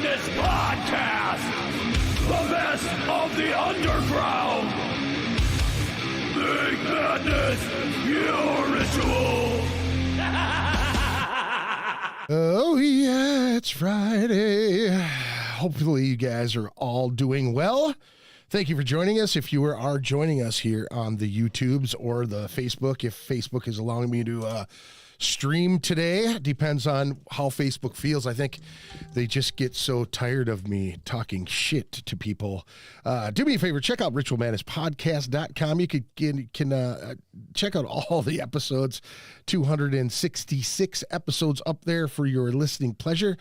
Madness Podcast! The best of the underground! Make madness your ritual! Oh, yeah, it's Friday. Hopefully you guys are all doing well. Thank you for joining us. If you are joining us here on the YouTubes or the Facebook, if Facebook is allowing me to stream today, depends on how Facebook feels. I think they just get so tired of me talking shit to people. Do me a favor, check out ritualmadnesspodcast.com. You can check out all the episodes, 266 episodes up there for your listening pleasure.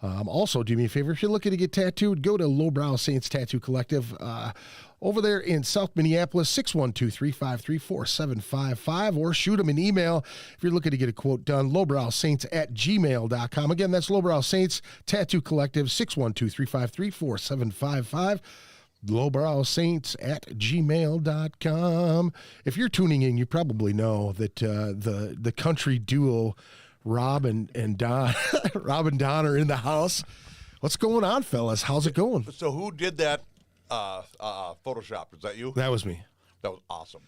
Also, do me a favor, if you're looking to get tattooed, go to Lowbrow Saints Tattoo Collective over there in South Minneapolis, 612-353-4755, or shoot them an email if you're looking to get a quote done, lowbrowsaints@gmail.com. Again, that's Lowbrow Saints Tattoo Collective, 612-353-4755. lowbrowsaints@gmail.com. If you're tuning in, you probably know that the country duo Rob and Don, Rob and Don are in the house. What's going on, fellas? How's it going? So who did that Photoshop? Is that you? That was me. That was awesome.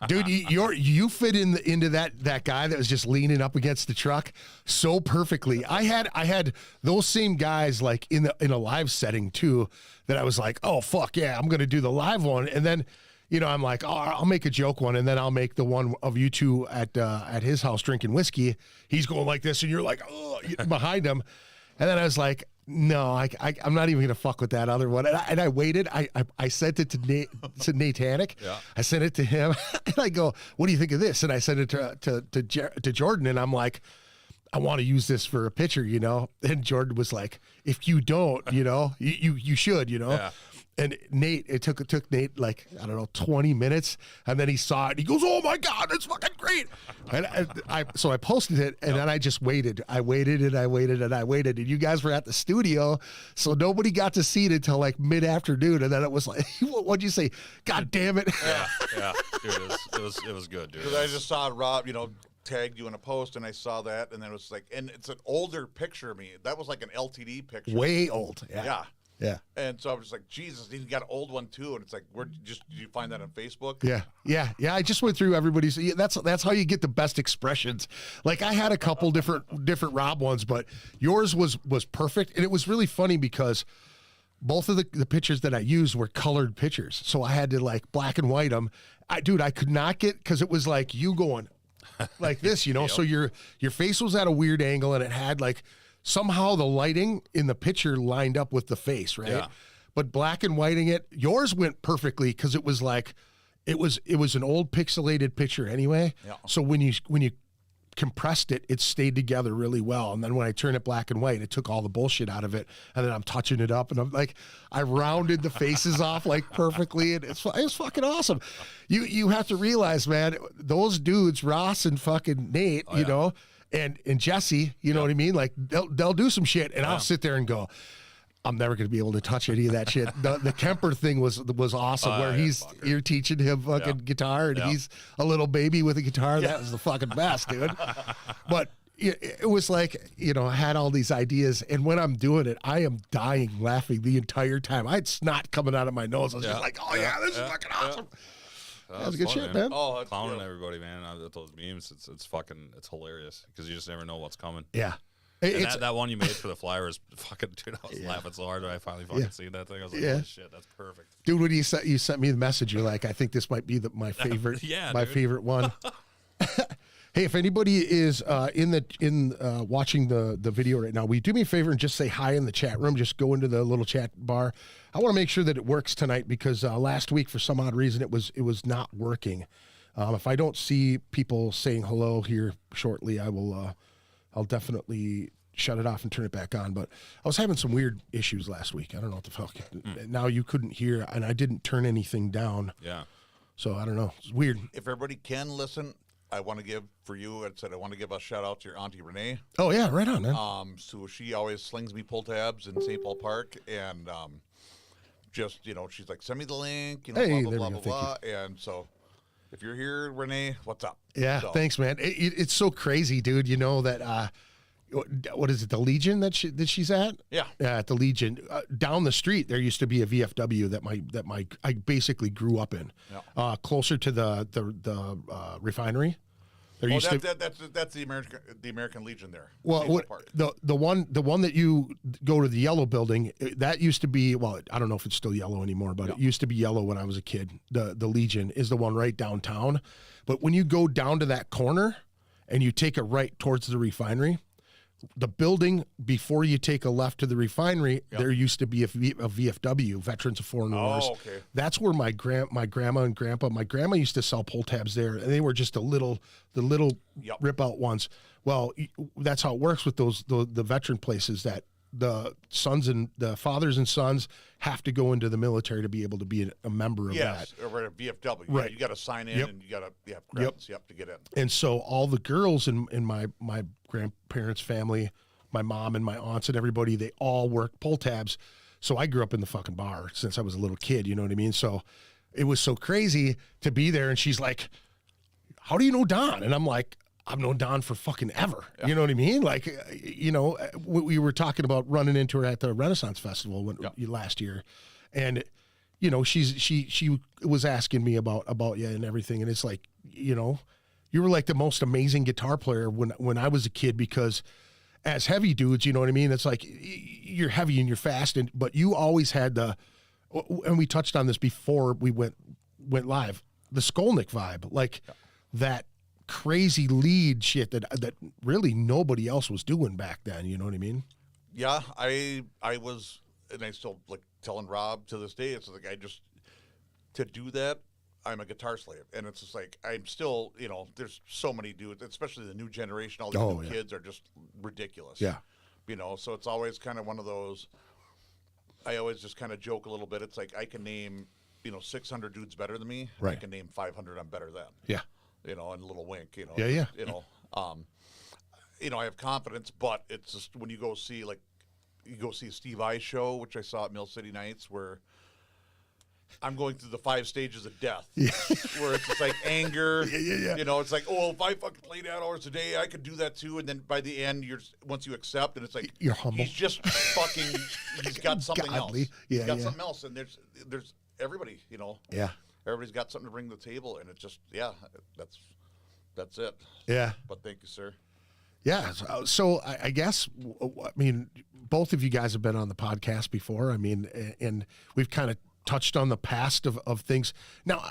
Dude, you fit into that guy that was just leaning up against the truck so perfectly. I had those same guys like in a live setting too, that I was like, oh fuck yeah, I'm gonna do the live one, and then I'm like, oh, I'll make a joke one, and then I'll make the one of you two at his house drinking whiskey. He's going like this, and you're like, oh, behind him, and then I was like, no, I'm not even gonna fuck with that other one. And I waited. I sent it to Natanic. Yeah. I sent it to him, and I go, what do you think of this? And I sent it to Jordan, and I'm like, I want to use this for a picture, And Jordan was like, if you don't, you should, Yeah. And Nate, it took Nate like, I don't know, 20 minutes, and then he saw it. He goes, "Oh my God, that's fucking great!" And so I posted it, and then I just waited. I waited, and you guys were at the studio, so nobody got to see it until like mid-afternoon, and then it was like, what'd you say? God damn it! Yeah, dude, it was good, dude. Because I just saw Rob, tagged you in a post, and I saw that, and then it was like, and it's an older picture of me. That was like an LTD picture. Way old. Yeah. Yeah. And so I was like, Jesus, he got an old one too. And it's like, did you find that on Facebook? Yeah. I just went through everybody's. That's how you get the best expressions. Like I had a couple different Rob ones, but yours was perfect, and it was really funny because both of the pictures that I used were colored pictures, so I had to like black and white them. I could not get, because it was like you going like this, Yep. So your face was at a weird angle, and it had like. Somehow the lighting in the picture lined up with the face, right? Yeah. But black and whiting it, yours went perfectly because it was like, it was an old pixelated picture anyway. Yeah. So when you compressed it, it stayed together really well. And then when I turned it black and white, it took all the bullshit out of it. And then I'm touching it up, and I'm like, I rounded the faces off like perfectly, and it was fucking awesome. You have to realize, man, those dudes, Ross and fucking Nate, and Jesse, you know what I mean? Like they'll do some shit, and I'll sit there and go, I'm never going to be able to touch any of that shit. The Kemper thing was awesome, where you're teaching him fucking guitar, and he's a little baby with a guitar. That was the fucking best, dude. But it was like, I had all these ideas, and when I'm doing it, I am dying laughing the entire time. I had snot coming out of my nose. I was just like, oh yeah, this is fucking awesome. That was good shit, man. Oh, that's Clowning good. everybody, man. Those memes, it's hilarious because you just never know what's coming. Yeah. And that one you made for the flyer is fucking, dude, I was laughing so hard when I finally fucking seen that thing. I was like, oh shit, that's perfect. Dude, when you sent me the message, you're like, I think this might be my favorite, favorite one. Hey, if anybody is watching the video right now, will you do me a favor and just say hi in the chat room? Just go into the little chat bar. I want to make sure that it works tonight because last week, for some odd reason, it was not working. If I don't see people saying hello here shortly, I'll definitely shut it off and turn it back on. But I was having some weird issues last week. I don't know what the fuck. Now you couldn't hear, and I didn't turn anything down. Yeah. So I don't know. It's weird. If everybody can listen, I want to give, for you, I want to give a shout out to your Auntie Renee. Oh yeah, right on, man. So she always slings me pull tabs in St. Paul Park, and just, she's like, send me the link, Hey, blah, there blah, we blah, go. blah, blah. And so if you're here, Renee, what's up? Yeah, So, thanks, man. It's so crazy, dude. You know that what is it? The Legion that she's at? Yeah. Yeah, at the Legion. Down the street, there used to be a VFW that I basically grew up in. Yeah. Closer to the refinery. There used to that's the American Legion there. well, Sable Park. the one that you go to the yellow building, that used to be, well, I don't know if it's still yellow anymore, but it used to be yellow when I was a kid. The Legion is the one right downtown. But when you go down to that corner and you take a right towards the refinery, the building before you take a left to the refinery, there used to be a VFW, Veterans of Foreign Wars. Oh, okay. That's where my grandma and grandpa, my grandma used to sell pull tabs there, and they were just the little rip out ones. Well, that's how it works with the veteran places, that the sons and the fathers and sons have to go into the military to be able to be a member of that. Yes, or a VFW. Right. You got to sign in and you got to have credits to get in. And so all the girls in my grandparents' family, my mom and my aunts and everybody, they all worked pull tabs. So I grew up in the fucking bar since I was a little kid, you know what I mean? So it was so crazy to be there. And she's like, how do you know Don? And I'm like, I've known Don for fucking ever. You know what I mean? Like, you know, we were talking about running into her at the Renaissance Festival last year. And, you know, she was asking me about you and everything. And it's like, you know, you were like the most amazing guitar player when I was a kid, because as heavy dudes, you know what I mean? It's like you're heavy and you're fast, but you always had and we touched on this before we went live, the Skolnick vibe, like that crazy lead shit that really nobody else was doing back then. You know what I mean? Yeah, I was, and I still like telling Rob to this day. It's like to do that, I'm a guitar slave, and it's just like I'm still, you know, there's so many dudes, especially the new generation. All these new kids are just ridiculous. Yeah, you know, so it's always kind of one of those. I always just kind of joke a little bit. It's like I can name, you know, 600 dudes better than me. Right. I can name 500 I'm better than. Yeah. You know, and a little wink, you know. Yeah. You know, I have confidence, but it's just when you go see a Steve Vai show, which I saw at Mill City Nights, where I'm going through the 5 stages of death, where it's just like anger. Yeah. You know, it's like, oh, if I fucking played 8 hours a day, I could do that too. And then by the end, once you accept, and it's like you're humble. He's just fucking. He's got something Godly. else. Yeah, he's got something else, and there's everybody. You know. Yeah. Everybody's got something to bring to the table, and it's just that's it. Yeah. But thank you, sir. Yeah. So I guess, I mean, both of you guys have been on the podcast before. I mean, and we've kind of touched on the past of things. Now,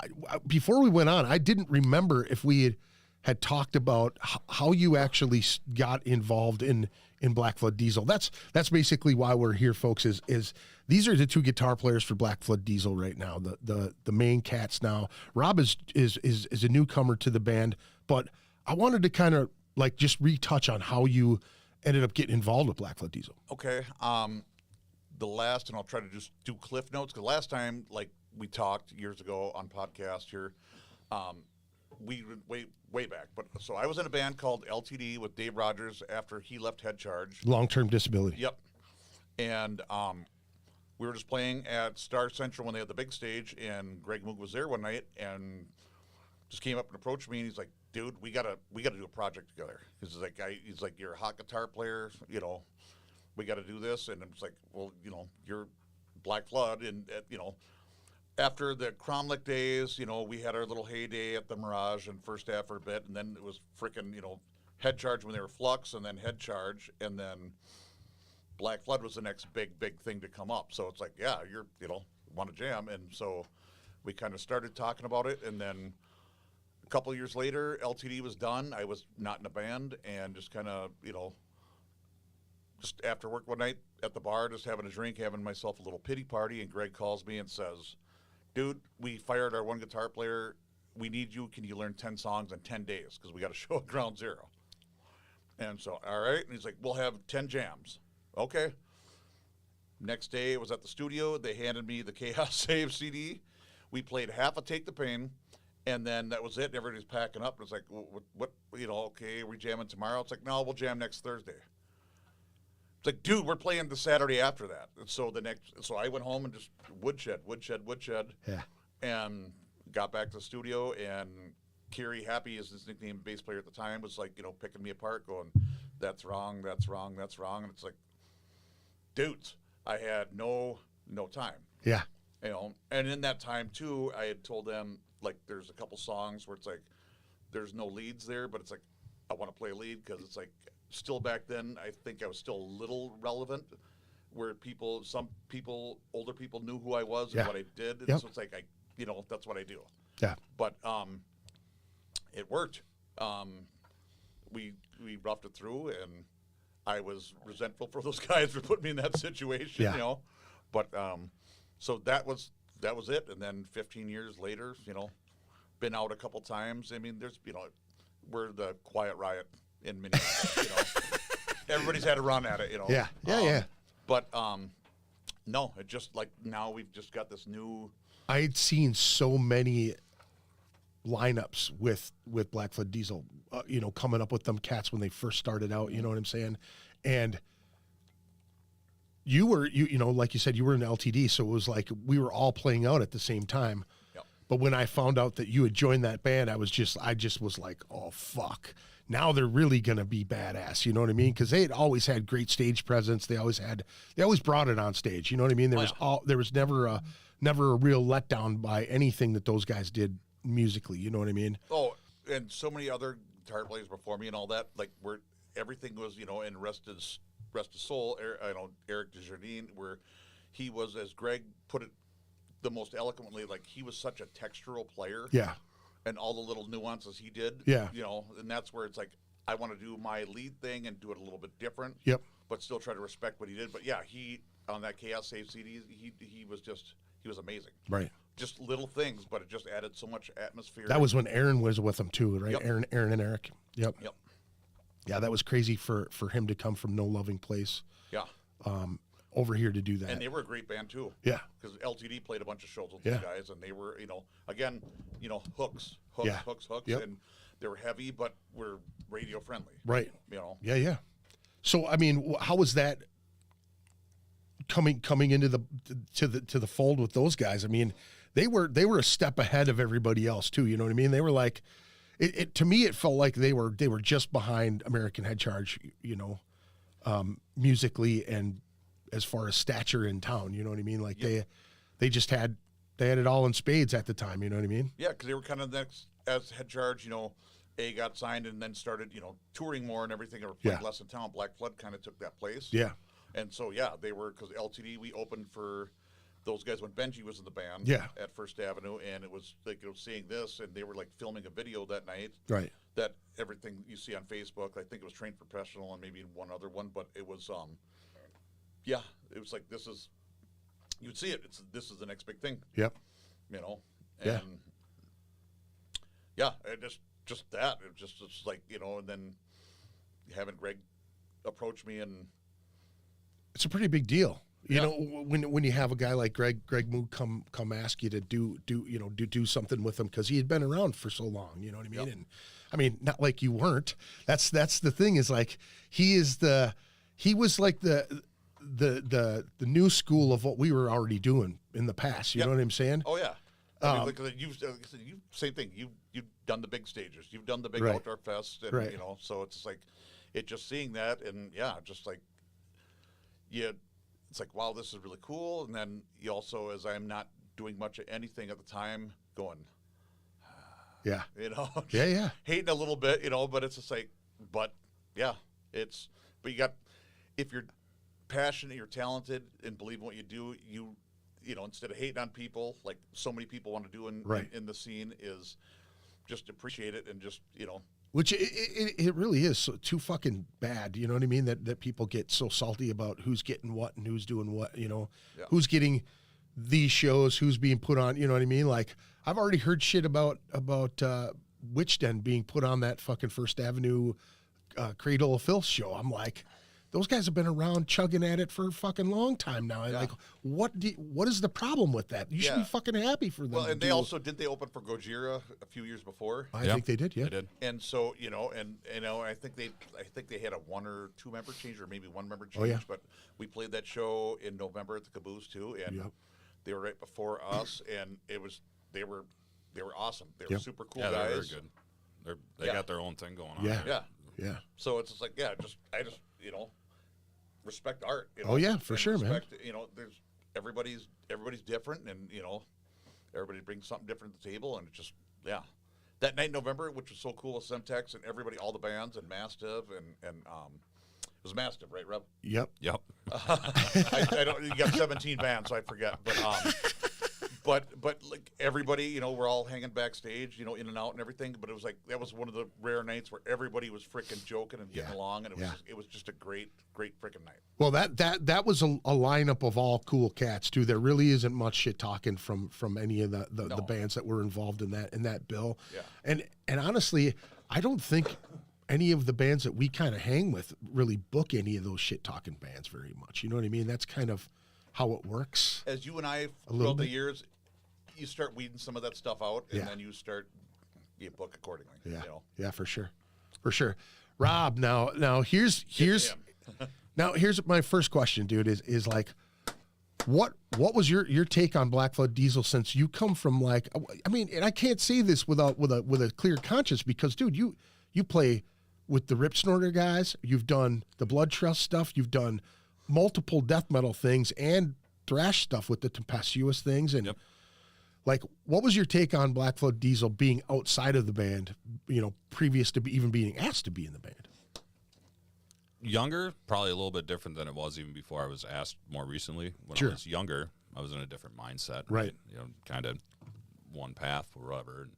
before we went on, I didn't remember if we had talked about how you actually got involved in Black Flood Diesel. That's basically why we're here, folks, is these are the 2 guitar players for Black Flood Diesel right now, the main cats now. Rob is a newcomer to the band, but I wanted to kind of like just retouch on how you ended up getting involved with Black Flood Diesel. Okay. The last, and I'll try to just do cliff notes, because last time, like we talked years ago on podcast here, we way back. But so I was in a band called LTD with Dave Rogers after he left Head Charge. Long-term disability. Yep. And we were just playing at Star Central when they had the big stage, and Greg Moog was there one night and just came up and approached me, and he's like, "Dude, we gotta do a project together." He's like, "You're a hot guitar player, you know. We got to do this." And it's like, well, you know, you're Black Flood, and you know, after the Cromlech days, you know, we had our little heyday at the Mirage and First Half for a bit, and then it was freaking, you know, Head Charge when they were Flux, and then Head Charge, and then Black Flood was the next big thing to come up. So it's like, yeah, you know, want to jam, and so we kind of started talking about it, and then a couple of years later, LTD was done. I was not in a band, and just kind of, you know, just after work one night at the bar, just having a drink, having myself a little pity party, and Greg calls me and says, "Dude, we fired our one guitar player. We need you. Can you learn 10 songs in 10 days? Because we got a show at Ground Zero." And so, all right. And he's like, "We'll have 10 jams." Okay. Next day, it was at the studio. They handed me the Chaos Save CD. We played half of Take the Pain, and then that was it. Everybody's packing up. And it's like, what, you know, okay, are we jamming tomorrow? It's like, no, we'll jam next Thursday. It's like, dude, we're playing the Saturday after that. And so so I went home and just woodshed. Yeah. And got back to the studio, and Kerry Happy is his nickname, bass player at the time, was like, you know, picking me apart, going, that's wrong, that's wrong, that's wrong. And it's like, dudes, I had no time. Yeah. You know, and in that time too, I had told them, like, there's a couple songs where it's like, there's no leads there, but it's like, I want to play a lead because it's like, still back then, I think I was still a little relevant, where some people, older people knew who I was and what I did, and so it's like, that's what I do. Yeah. But it worked. We roughed it through, and I was resentful for those guys for putting me in that situation, Yeah. you know. But so that was it. And then 15 years later, been out a couple times. I mean, there's we're the quiet riot in Minneapolis. Everybody's had a run at it, Yeah. Yeah. But no, it just like now we've just got this new. I'd seen so many lineups with Blackfoot Diesel, coming up with them cats when they first started out. You know what I'm saying? And you were, like you said, you were in LTD, so it was like we were all playing out at the same time. Yep. But when I found out that you had joined that band, I just was like, oh fuck. Now they're really gonna be badass. You know what I mean? Because they had always had great stage presence. They always brought it on stage. You know what I mean? There was never a real letdown by anything that those guys did musically. You know what I mean? Oh, and so many other guitar players before me and all that, like where everything was, in Rest of Soul. Eric Desjardins, where he was, as Greg put it the most eloquently, like he was such a textural player. Yeah. And all the little nuances he did. Yeah. And that's where it's like, I want to do my lead thing and do it a little bit different. Yep. But still try to respect what he did. But yeah, he, on that Chaos Save CD, he was amazing. Right. Just little things, but it just added so much atmosphere. That was when Aaron was with them too, right? Yep. Aaron and Eric. Yep. Yep. Yeah, that was crazy for him to come from No Loving Place. Yeah. Over here to do that. And they were a great band too. Yeah. Because LTD played a bunch of shows with Yeah. these guys, and they were, again, hooks, Yeah. hooks, Yep. and they were heavy, but were radio friendly. Right. Yeah. So I mean, how was that coming into the fold with those guys? I mean, they were a step ahead of everybody else too. You know what I mean? They were like, it to me, it felt like they were just behind American Head Charge, musically and as far as stature in town. You know what I mean? Like they just had it all in spades at the time. You know what I mean? Yeah, because they were kind of next as Head Charge. A got signed and then started, touring more and everything, or playing less in town. Black Flood kind of took that place. Yeah. And so, they were, because LTD, we opened for those guys when Benji was in the band at First Avenue, and it was like, seeing this, and they were like filming a video that night. Right. That everything you see on Facebook, I think it was Trained Professional and maybe one other one, but it was, it was like, you'd see it. This is the next big thing. Yep. And it just that. It just it's like, and then having Greg approach me, and it's a pretty big deal. You know, when you have a guy like Greg Moog come ask you to do something with him, because he had been around for so long. You know what I mean? Yep. And I mean, not like you weren't. That's the thing, is like he was like the new school of what we were already doing in the past. You know what I'm saying? Oh yeah. I mean, you same thing. You've done the big stages. You've done the big outdoor fest, and so it's like, it just seeing that, and just like, it's like, wow, this is really cool. And then you also, as I'm not doing much of anything at the time, going, hating a little bit, but it's just like, but you got, if you're passionate, you're talented, and believe in what you do, instead of hating on people, like so many people want to do in the scene, is just appreciate it and just, Which it really is so too fucking bad. You know what I mean? That people get so salty about who's getting what and who's doing what, who's getting these shows, who's being put on, you know what I mean? Like, I've already heard shit about Witch Den being put on that fucking First Avenue Cradle of Filth show. I'm like, those guys have been around chugging at it for a fucking long time now. Like, what is the problem with that? You should be fucking happy for them. Well, and they open for Gojira a few years before. I think they did. Yeah, they did. And so I think they had a 1 or 2 member change, or maybe 1 member change. Oh, yeah. But we played that show in November at the Caboose too, and they were right before us, and they were awesome. They were super cool guys. They're very good. They got their own thing going on. Yeah. Yeah. Yeah. So it's just like, I just respect art. You know? Oh, yeah, for And sure, man. respect, there's everybody's different, and everybody brings something different to the table, and it's just that night in November, which was so cool with Semtex and everybody, all the bands, and Mastiff, and it was Mastiff, right, Rob? Yep. I don't. You got 17 bands, so I forget. But like everybody, we're all hanging backstage, in and out and everything. But it was like that was one of the rare nights where everybody was freaking joking and getting along, and it was just a great freaking night. Well, that was a lineup of all cool cats too. There really isn't much shit talking from any of the bands that were involved in that bill. Yeah. And honestly, I don't think any of the bands that we kind of hang with really book any of those shit talking bands very much. You know what I mean? That's kind of how it works. As you and I, throughout the years, you start weeding some of that stuff out, and then you start book accordingly. Yeah, for sure. Rob, now here's now here's my first question, dude. Is like, what was your take on Black Flood Diesel, since you come from like, I mean, and I can't say this with a clear conscience, because dude, you play with the Rip Snorter guys, you've done the Blood Trust stuff, you've done multiple death metal things and thrash stuff with the tempestuous things, and like, what was your take on Black Flood Diesel being outside of the band, previous to even being asked to be in the band? Younger, probably a little bit different than it was even before I was asked more recently. When I was younger, I was in a different mindset. Right. Kind of one path or whatever. And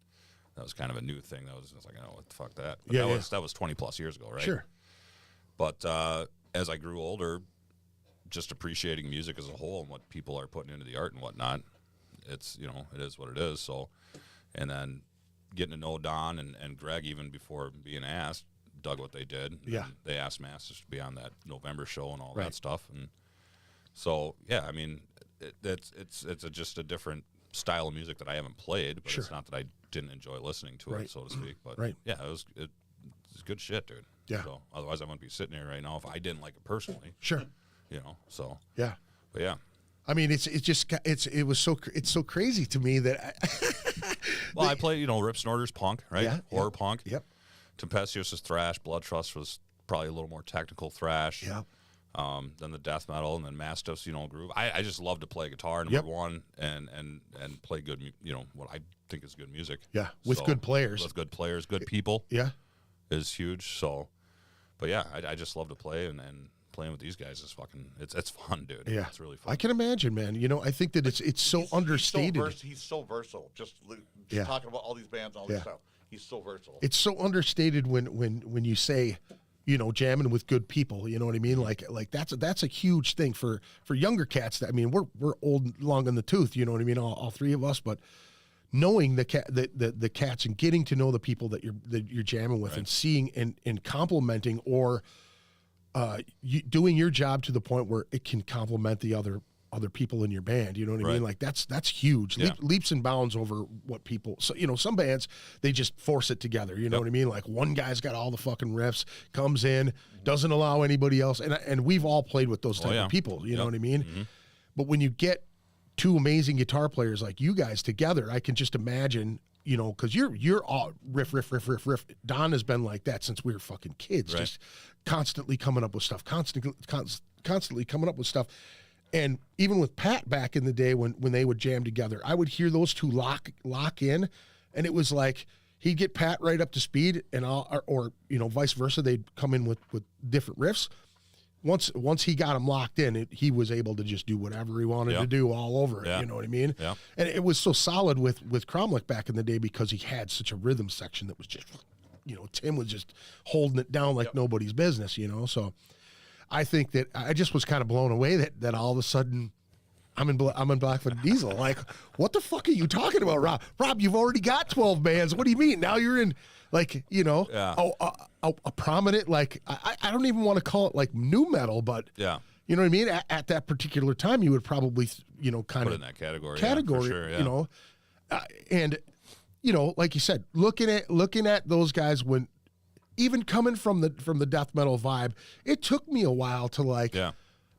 that was kind of a new thing. That was just like, what the fuck that? But that was 20 plus years ago, right? Sure. But as I grew older, just appreciating music as a whole and what people are putting into the art and whatnot, it's, it is what it is. So, and then getting to know Don and Greg even before being asked, dug what they did. Yeah. And they asked Masters to be on that November show and all that stuff. And so, I mean, it's just a different style of music that I haven't played, but it's not that I didn't enjoy listening to it, so to speak. But yeah, it's good shit, dude. Yeah. So otherwise I wouldn't be sitting here right now if I didn't like it personally. Sure. So. Yeah. But yeah. I mean, it's so crazy to me that I play, Rip Snorter's punk, right? Yeah, Horror punk. Yep. Tempestuous is thrash. Blood Trust was probably a little more technical thrash. Yep. Then the death metal, and then Mastiff's, groove. I just love to play guitar, number one, and play good, what I think is good music. Yeah, with good players. With good players, good people. Yeah. Is huge. So, but yeah, I just love to play, and playing with these guys is fucking, it's fun, dude. Yeah. It's really fun. I can imagine, man. I think that it's so understated. He's so versatile. Just talking about all these bands and all this stuff. He's so versatile. It's so understated when you say, jamming with good people. You know what I mean? Like that's a huge thing for younger cats. That, I mean, we're old, long in the tooth. You know what I mean? All three of us, but knowing the cats and getting to know the people that you're jamming with, and seeing and complimenting, or you doing your job to the point where it can complement the other people in your band. You know what I mean? Like that's huge. Leaps and bounds over what people, so some bands, they just force it together. You know what I mean? Like, one guy's got all the fucking riffs, comes in, doesn't allow anybody else, and we've all played with those type of people. You know what I mean? Mm-hmm. But when you get two amazing guitar players like you guys together, I can just imagine, because you're all riff. Don has been like that since we were fucking kids, just constantly coming up with stuff, constantly coming up with stuff. And even with Pat back in the day when they would jam together, I would hear those two lock in, and it was like he'd get Pat right up to speed, and or vice versa, they'd come in with different riffs. Once he got him locked in, he was able to just do whatever he wanted to do all over it. You know what I mean? Yeah. And it was so solid with Cromlech back in the day, because he had such a rhythm section that was just, Tim was just holding it down like nobody's business. So I think that I just was kind of blown away that all of a sudden I'm in Black Flood Diesel. Like, what the fuck are you talking about, Rob? Rob, you've already got 12 bands. What do you mean? Now you're in, like, a prominent, like, I don't even want to call it like new metal, but you know what I mean? At that particular time, you would probably, kind put of in that category, for sure, and like you said, looking at those guys, when even coming from the death metal vibe, it took me a while to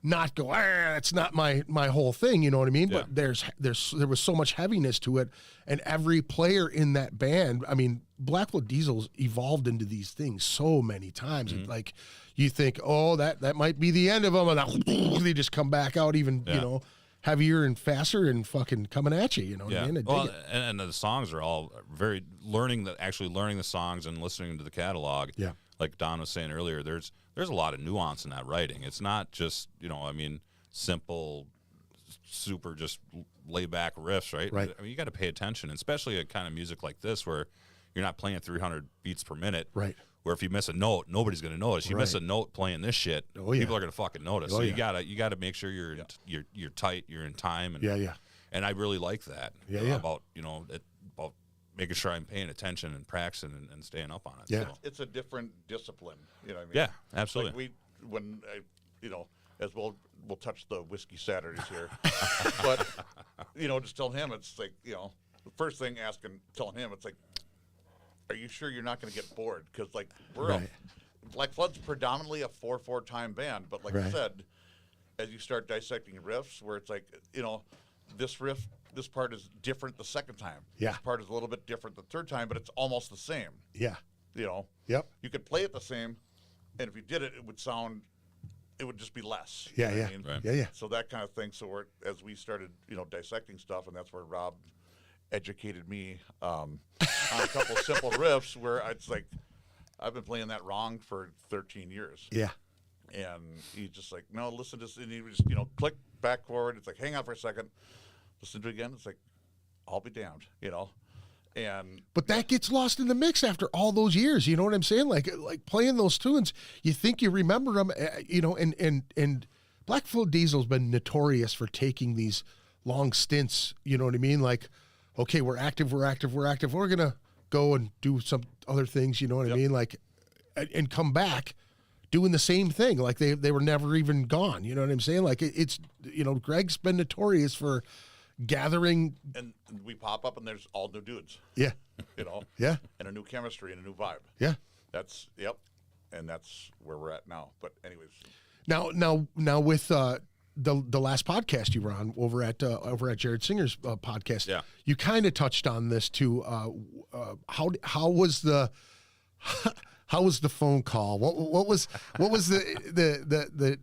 not go, that's not my whole thing, you know what I mean? Yeah. But there was so much heaviness to it, and every player in that band, I mean, Blackfoot Diesel's evolved into these things so many times. Mm-hmm. Like, you think, oh, that might be the end of them, and then they just come back out even, you know, heavier and faster and fucking coming at you, you know what I mean? I dig Well, it. and the songs are all very learning the songs and listening to the catalog. Yeah. Like Don was saying earlier, there's a lot of nuance in that writing. It's not just, simple, super just lay back riffs, right? Right. I mean, you got to pay attention, especially a kind of music like this where you're not playing 300 beats per minute. Right. Where if you miss a note, nobody's going to notice. You miss Right. a note playing this shit, Oh, yeah. people are going to fucking notice. Oh, so yeah. you gotta make sure you're tight, you're in time, and Yeah. and I really like that. Yeah. About about making sure I'm paying attention and practicing and staying up on it. Yeah. So, It's a different discipline. You know what I mean? yeah, absolutely. Like as we'll touch the whiskey Saturdays here, but just tell him it's like the first thing telling him it's like, are you sure you're not going to get bored? Because like Right. Black Flood's predominantly a 4/4 time band, but like I Right. said, as you start dissecting riffs, where it's like this riff, this part is different the second time. Yeah. This part is a little bit different the third time, but it's almost the same. Yeah. Yep. You could play it the same, and if you did it, it would just be less. Yeah, You know yeah. what I mean? Right. Yeah. So that kind of thing. So as we started, dissecting stuff, and that's where Rob educated me on a couple simple riffs where it's like, I've been playing that wrong for 13 years. Yeah. And he's just like, no, listen to this. And he would just, click back forward. It's like, hang on for a second. Listen to it again. It's like, I'll be damned, And But that gets lost in the mix after all those years. You know what I'm saying? Like playing those tunes, you think you remember them, and Blackfoot Diesel's been notorious for taking these long stints. You know what I mean? Like, okay, we're active. We're going to go and do some other things. You know what I mean? Like, and come back doing the same thing. Like they were never even gone. You know what I'm saying? Like it's Greg's been notorious for gathering. and we pop up and there's all new dudes, Yeah. Yeah. and a new chemistry and a new vibe. Yeah. And that's where we're at now. But anyways, Now with the last podcast you were on over at Jared Singer's podcast, Yeah. you kind of touched on this too. How was the phone call? What was the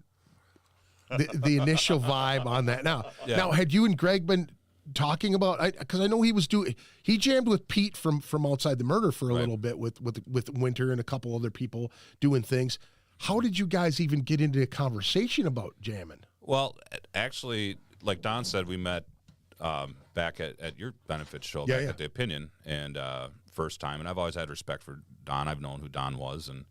initial vibe on that? Now had you and Greg been talking about? Because I know he jammed with Pete from Outside the Murder for a little bit with Winter and a couple other people doing things. How did you guys even get into a conversation about jamming? Well, actually, like Don said, we met back at your benefit show Yeah, back yeah. at the Opinion, and first time. And I've always had respect for Don. I've known who Don was, and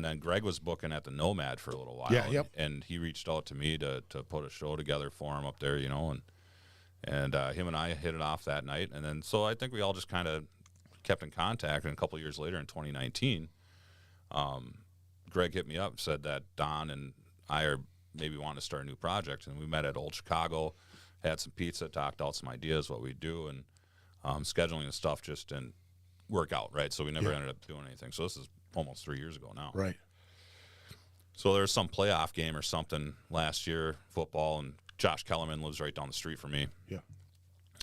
then Greg was booking at the Nomad for a little while. Yeah, yep. And he reached out to me to put a show together for him up there, and him and I hit it off that night. And then so I think we all just kind of kept in contact. And a couple years later, in 2019. Greg hit me up and said that Don and I are maybe wanting to start a new project, and we met at Old Chicago, had some pizza, talked out some ideas what we do, and scheduling the stuff just didn't work out, right? So we never ended up doing anything. So this is almost 3 years ago now. Right. So there was some playoff game or something last year, football, and Josh Kellerman lives right down the street from me. Yeah.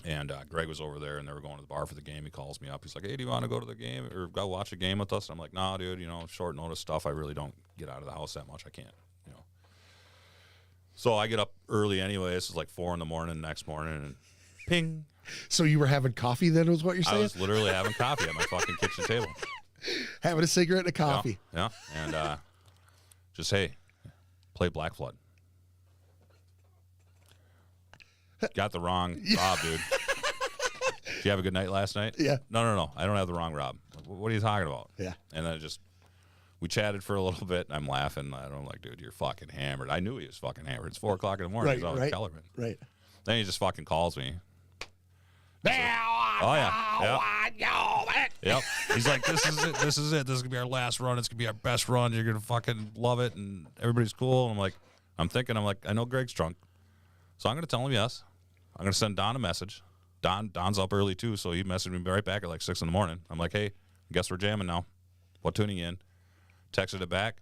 And Greg was over there, and they were going to the bar for the game. He calls me up. He's like, hey, do you want to go to the game or go watch a game with us? And I'm like, nah, dude, short notice stuff. I really don't get out of the house that much. I can't, So I get up early anyway. It's like 4 a.m. next morning, and ping. So you were having coffee then, was what you're I saying? was literally having coffee at my fucking kitchen table. Having a cigarette and a coffee. Yeah. And just, hey, play Black Flood. Got the wrong Rob, dude. Did you have a good night last night? Yeah. No. I don't have the wrong Rob. What are you talking about? Yeah. And then we chatted for a little bit, and I'm laughing. I'm like, dude, you're fucking hammered. I knew he was fucking hammered. It's 4 o'clock in the morning. Right, He's out with Kellerman. Right. Then he just fucking calls me. Oh yeah. Yep. He's like, this is it. This is gonna be our last run. It's gonna be our best run. You're gonna fucking love it, and everybody's cool. And I'm thinking, I know Greg's drunk, so I'm gonna tell him yes. I'm gonna send Don a message. Don's up early too, so he messaged me right back at like 6 a.m. I'm like, hey, guess we're jamming now. What tuning you in? Texted it back.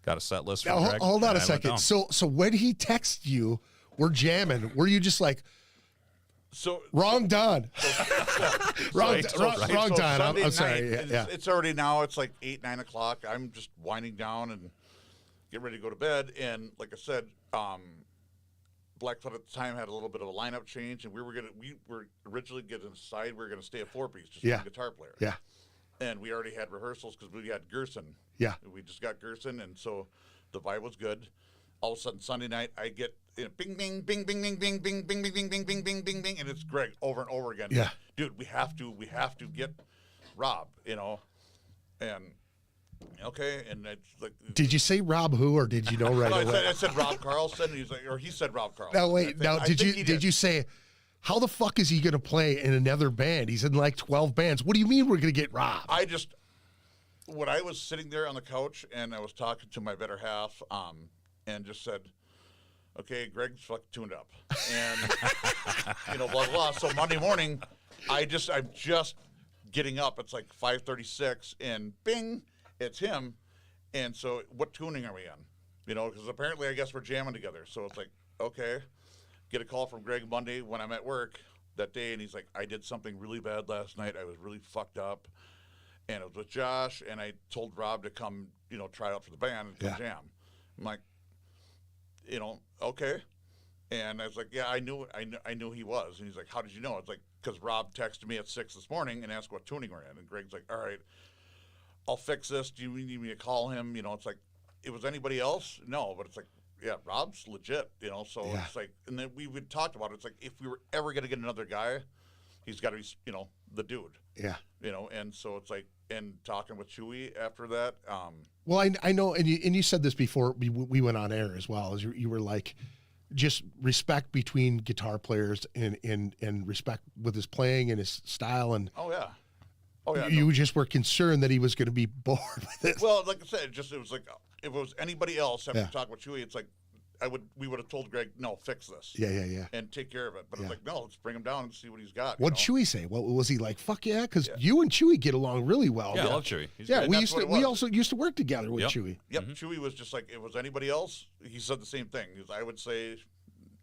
got a set list for Now, Greg. hold on and a I went second. down. So when he texted you, we're jamming. Were you just like, So wrong Don? wrong right, wrong, right. wrong so Don. Sunday I'm sorry. night, Yeah. it's already now. It's like 8, 9 o'clock. I'm just winding down and getting ready to go to bed. And like I said, Black Flag at the time had a little bit of a lineup change, and we were originally going to decide we were going to stay a 4-piece, just Yeah. one guitar player. Yeah. And we already had rehearsals because we had Gerson. Yeah. We just got Gerson, and so the vibe was good. All of a sudden, Sunday night, I get bing, bing, bing, bing, bing, bing, bing, bing, bing, bing, bing, bing, bing, bing, bing, and it's Greg over and over again. Yeah. Dude, we have to get Rob, and okay, and it's like. Did you say Rob who, or did you know right No, away? I said Rob Carlson, and he said Rob Carlson. No, wait. Now, I did think he you say, how the fuck is he going to play in another band? He's in like 12 bands. What do you mean we're going to get Rob? When I was sitting there on the couch and I was talking to my better half, and just said, okay, Greg's fucking tuned up. And, blah, blah, blah. So Monday morning, I'm just getting up. It's like 5:36, and bing, it's him. And so what tuning are we in? Because apparently I guess we're jamming together. So it's like, okay. Get a call from Greg Monday when I'm at work that day, and he's like, I did something really bad last night. I was really fucked up. And it was with Josh, and I told Rob to come, try out for the band and come jam. I'm like, okay. And I was like, yeah, I knew he was. And he's like, how did you know? It's like, because Rob texted me at 6 this morning and asked what tuning we're in. And Greg's like, all right, I'll fix this. Do you need me to call him? It's like, it was anybody else? No, but it's like, yeah, Rob's legit, so it's like, and then we would talk about it. It's like, if we were ever going to get another guy, he's got to be, the dude. Yeah. And so it's like, and talking with Chewy after that. Well, I know, and you said this before we went on air as well, as you were like, just respect between guitar players and respect with his playing and his style. And oh yeah. You just were concerned that he was going to be bored with it. Well, like I said, it was like, if it was anybody else after talking with Chewy, it's like, we would have told Greg, no, fix this. Yeah. And take care of it. But it's like, no, let's bring him down and see what he's got. What'd Chewy say? What was he like? Fuck yeah, because you and Chewy get along really well. Yeah, I love Chewy. He's yeah, great. we also used to work together with Yep. Chewy. Yep, Chewy was just like, if it was anybody else, he said the same thing. I would say,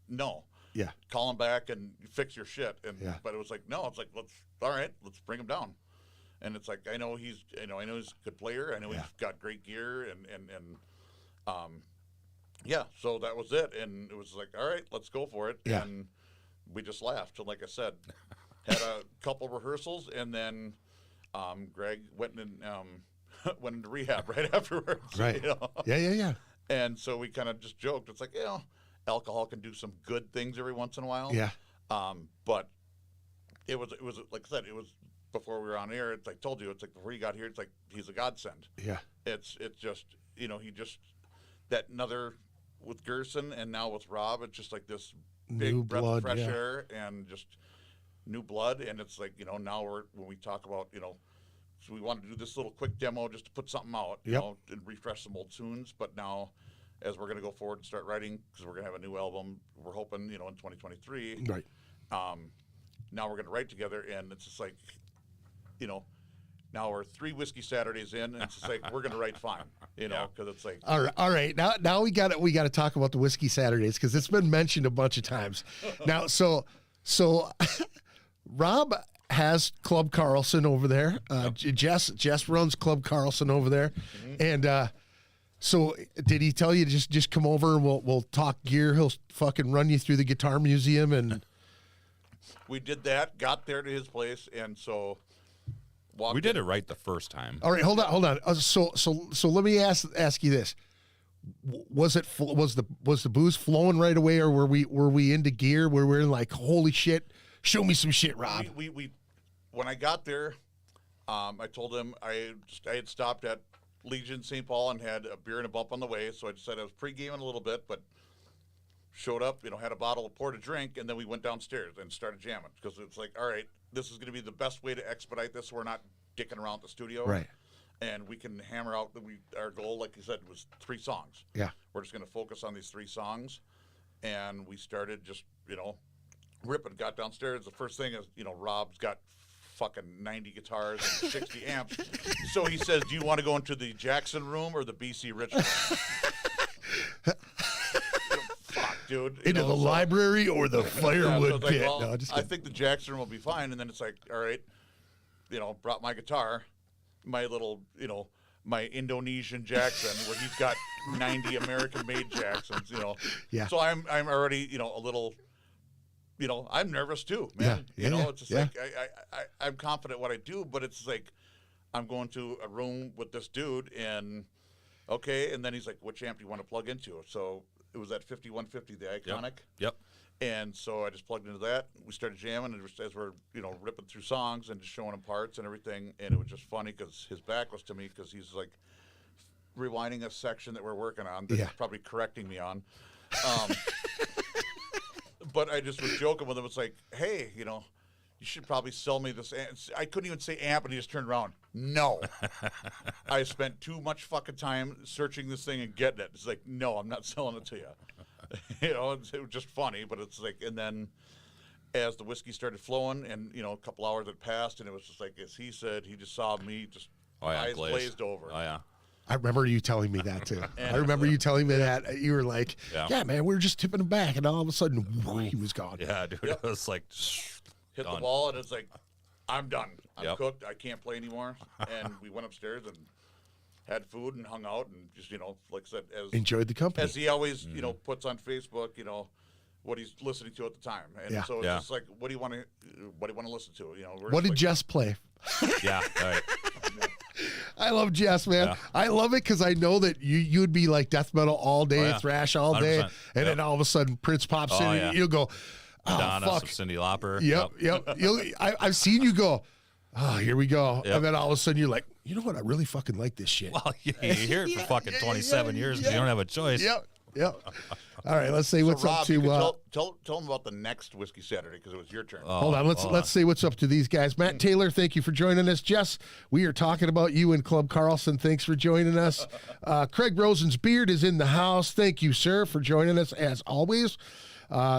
no. Yeah. Call him back and fix your shit. But it was like, no, it's like, let's bring him down. And it's like, I know he's a good player. I know he's got great gear and yeah, so that was it. And it was like, all right, let's go for it. Yeah. And we just laughed. And like I said, had a couple rehearsals, and then Greg went into rehab right afterwards. Right. Yeah. And so we kind of just joked. It's like, alcohol can do some good things every once in a while. Yeah. But it was like I said, it was before we were on air. It's like, told you, it's like before you got here, it's like he's a godsend. Yeah. It's just, he just, that another with Gerson and now with Rob, it's just like this big New breath blood, of fresh yeah. air and just new blood. And it's like, now when we talk about, so we wanted to do this little quick demo just to put something out, you know, and refresh some old tunes. But now, as we're going to go forward and start writing, because we're going to have a new album, we're hoping, in 2023. Right. Now we're going to write together, and it's just like, now we're 3 Whiskey Saturdays in, and it's just like, we're going to write fine, because it's like. All right. Now we got to talk about the Whiskey Saturdays, because it's been mentioned a bunch of times. Now, so Rob has Club Carlson over there. Jess runs Club Carlson over there, and so did he tell you to just come over and we'll talk gear? He'll fucking run you through the guitar museum and. We did that. Got there to his place, and so. We did it right the first time. All right, hold on. So let me ask you this: was the booze flowing right away, or were we into gear? Where we're like, holy shit, show me some shit, Rob. We when I got there, I told him I had stopped at Legion St. Paul and had a beer and a bump on the way, so I decided I was pre-gaming a little bit, but showed up, had a bottle of port to drink, and then we went downstairs and started jamming, because it's like, all right, this is going to be the best way to expedite this. We're not dicking around at the studio. Right. And we can hammer out our goal, like you said, was 3 songs. Yeah. We're just going to focus on these 3 songs. And we started just, ripping. Got downstairs. The first thing is, Rob's got fucking 90 guitars and 60 amps. So he says, "Do you want to go into the Jackson room or the BC Rich room?" Fuck, dude. Into the library or the Yeah, so firewood it's like, pit. well, No, just I kidding. think the Jackson room will be fine. And then it's like, all right, brought my guitar, my little, my Indonesian Jackson, where he's got 90 American-made Jacksons, Yeah. So I'm already, a little, I'm nervous too, man. Yeah, It's just yeah. like I'm confident what I do, but it's like I'm going to a room with this dude, and okay, and then he's like, "Which amp do you want to plug into?" So it was that 5150, the Iconic. Yep. And so I just plugged into that. We started jamming, and as we're ripping through songs and just showing him parts and everything. And it was just funny because his back was to me because he's like rewinding a section that we're working on that he's probably correcting me on. But I just was joking with him. It's like, hey, you should probably sell me this amp. I couldn't even say amp, and he just turned around. No, I spent too much fucking time searching this thing and getting it. It's like, no, I'm not selling it to you. It was just funny, but it's like, and then as the whiskey started flowing, and a couple hours had passed, and it was just like, as he said, he just saw me just eyes glazed over. Oh yeah. I remember you telling me that too. And I remember you telling me that. You were like, Yeah. man, we were just tipping him back, and all of a sudden, he was gone. Yeah, dude. Yep. It was like Hit done. the wall, and it's like, I'm done. I'm Yep. cooked. I can't play anymore. And we went upstairs and had food and hung out, and just like I said, Enjoyed the company. as he always puts on Facebook, what he's listening to at the time, and Yeah. so it's Yeah. just like, what do you want to listen to? We're What just did like, Jess play? Yeah. All right. I love Jess, man. Yeah. I love it because I know that you'd be like death metal all day, Oh, yeah. thrash all day, 100%. and then all of a sudden Prince pops Oh, in, yeah. and you'll go, oh, Donna, fuck. some Cyndi Lauper. Yep. I've seen you go, oh, here we go. Yep. And then all of a sudden you're like, you know what? I really fucking like this shit. Well, you hear it for fucking 27 years because you don't have a choice. Yep. All right, let's see So what's Rob, up you to. can tell them about the next Whiskey Saturday because it was your turn. Hold on, let's see what's up to these guys. Matt Taylor, thank you for joining us. Jess, we are talking about you and Club Carlson. Thanks for joining us. Craig Rosen's beard is in the house. Thank you, sir, for joining us as always.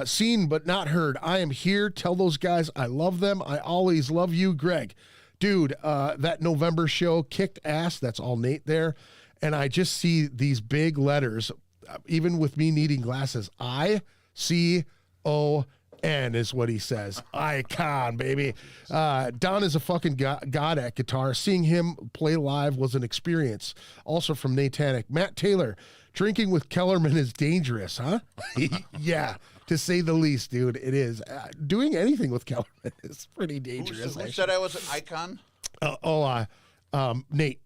Seen but not heard. I am here. Tell those guys I love them. I always love you, Greg. Dude, that November show kicked ass. That's all Nate there. And I just see these big letters, even with me needing glasses. ICON is what he says. Icon, baby. Don is a fucking god at guitar. Seeing him play live was an experience. Also from Natanic. Matt Taylor, drinking with Kellerman is dangerous, huh? Yeah, to say the least, dude. It is. Doing anything with Kellerman is pretty dangerous. Who said I was an icon? Nate.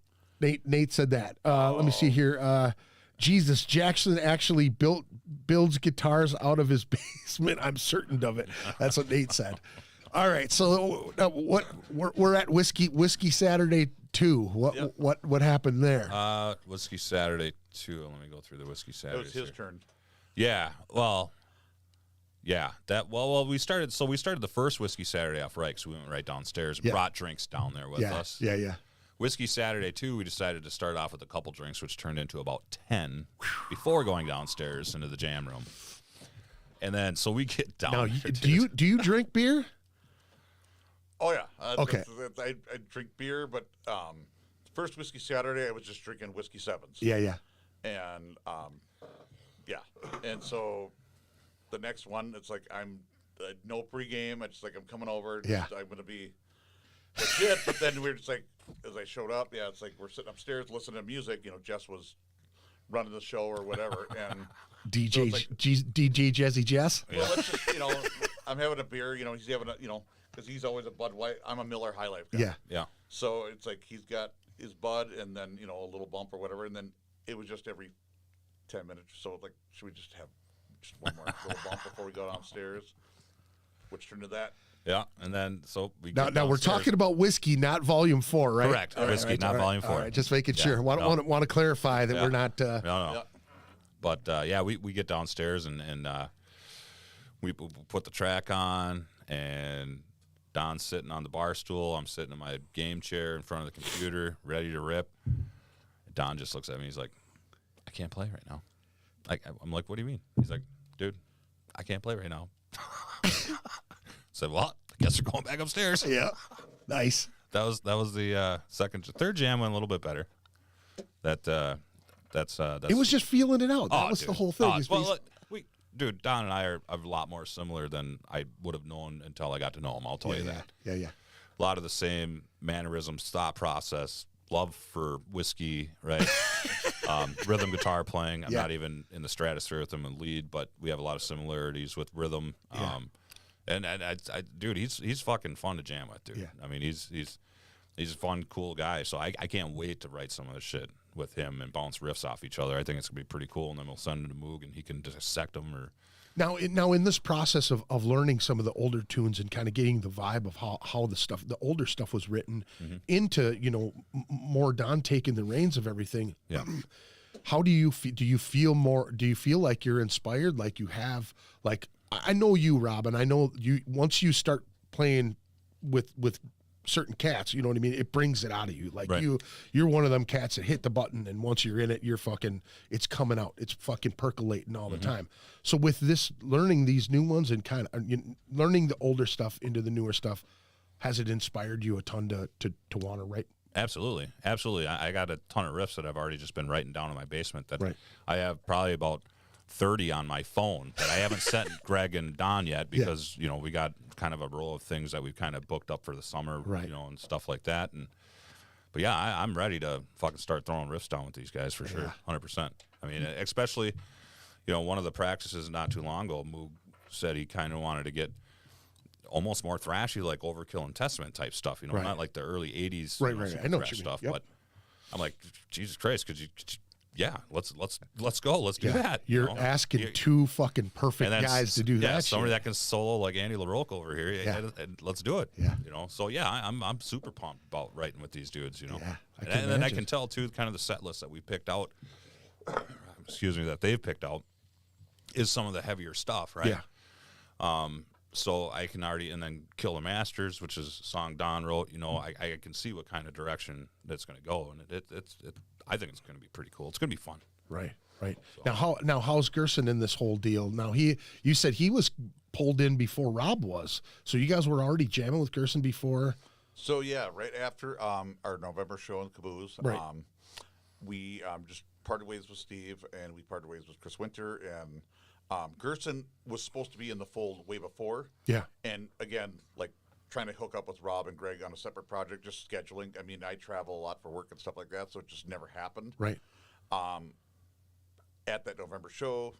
Nate said that. Let me see here. Jesus, Jackson actually builds guitars out of his basement. I'm certain of it. That's what Nate said. All right, so what we're at Whiskey Saturday 2. What happened there? Whiskey Saturday 2. Let me go through the Whiskey It Saturday. was his turn. Yeah. Well. Yeah. We started the first Whiskey Saturday off right because we went right downstairs and brought drinks down there with us. Yeah. Whiskey Saturday 2, we decided to start off with a couple drinks, which turned into about 10 before going downstairs into the jam room. And then, so we get down. Now, there, do you drink beer? Oh yeah. Okay. I drink beer, but first Whiskey Saturday I was just drinking whiskey sevens. Yeah. And and so the next one, it's like I'm no pregame. It's like I'm coming over. Yeah. I'm gonna be legit. But then we're just like, as I showed up, it's like we're sitting upstairs listening to music. Jess was running the show or whatever, and DJ Jazzy Jess. well, let's just I'm having a beer. He's having a because he's always a Bud White. I'm a Miller High Life guy. Yeah. Yeah. So it's like he's got his Bud and then a little bump or whatever, and then it was just every 10 minutes. So like, should we just have just one more little bump before we go downstairs? Which turned to that. Yeah. And then, so we Now get we're downstairs. talking about whiskey, not volume 4, right? Correct. Whiskey, not volume 4. All right, just making Yeah, sure. Want to clarify that Yeah. we're not. No. Yeah. But we get downstairs and we put the track on, and Don's sitting on the bar stool. I'm sitting in my game chair in front of the computer, ready to rip. Don just looks at me. He's like, "I can't play right now." I'm like, "What do you mean?" He's like, "Dude, I can't play right now." I said, "Well, I guess we're going back upstairs." Yeah. Nice. That was the third jam went a little bit better. That's It was just feeling it out. That Oh, was dude. the whole thing. Oh, is well, basi- look, Don and I are a lot more similar than I would have known until I got to know him. I'll tell you that. Yeah. A lot of the same mannerisms, thought process, love for whiskey, right? Rhythm guitar playing. I'm Yeah. not even in the stratosphere with him in lead, but we have a lot of similarities with rhythm. Yeah. And dude, he's fucking fun to jam with, dude. Yeah. I mean, he's a fun, cool guy. So I can't wait to write some of this shit with him and bounce riffs off each other. I think it's gonna be pretty cool. And then we'll send him to Moog, and he can dissect them. Or Now in this process of learning some of the older tunes and kind of getting the vibe of how the older stuff was written into, more Don taking the reins of everything. Yeah. How do you feel like you're inspired? Like you have, like, I know you, Rob, and I know you, once you start playing with certain cats, you know what I mean? It brings it out of you. Like Right. you're one of them cats that hit the button, and once you're in it, it's coming out. It's fucking percolating all the time. So with this, learning these new ones and kind of learning the older stuff into the newer stuff, has it inspired you a ton to want to write? Absolutely. I got a ton of riffs that I've already just been writing down in my basement that Right. I have probably about 30 on my phone that I haven't sent Greg and Don yet because, we got kind of a roll of things that we've kind of booked up for the summer, Right. And stuff like that. But yeah, I'm ready to fucking start throwing riffs down with these guys for sure. 100%. I mean, especially, one of the practices not too long ago, Moog said he kind of wanted to get almost more thrashy, like Overkill and Testament type stuff, Right. not like the early 80s Right. super I know what thrash you mean. stuff. Yep. But I'm like, Jesus Christ, could you let's go. Let's do that. You're asking two fucking perfect and then guys to do that. somebody shit. that can solo like Andy LaRocque over here. Yeah. And let's do it. Yeah. So yeah, I'm super pumped about writing with these dudes. Yeah, I can and then I imagine. can tell too, kind of the set list that we picked out. Excuse me, that they've picked out is some of the heavier stuff, right? Yeah. So I can already, and then Kill the Masters, which is a song Don wrote. I can see what kind of direction that's going to go, and I think it's going to be pretty cool. It's going to be fun. Right. Now how's Gerson in this whole deal? Now you said he was pulled in before Rob was, so you guys were already jamming with Gerson before. So yeah, right after our November show in Caboose, Right. We just parted ways with Steve, and we parted ways with Chris Winter, and Gerson was supposed to be in the fold way before. Yeah. And again, like trying to hook up with Rob and Greg on a separate project, just scheduling. I mean, I travel a lot for work and stuff like that, so it just never happened. Right. At that November show,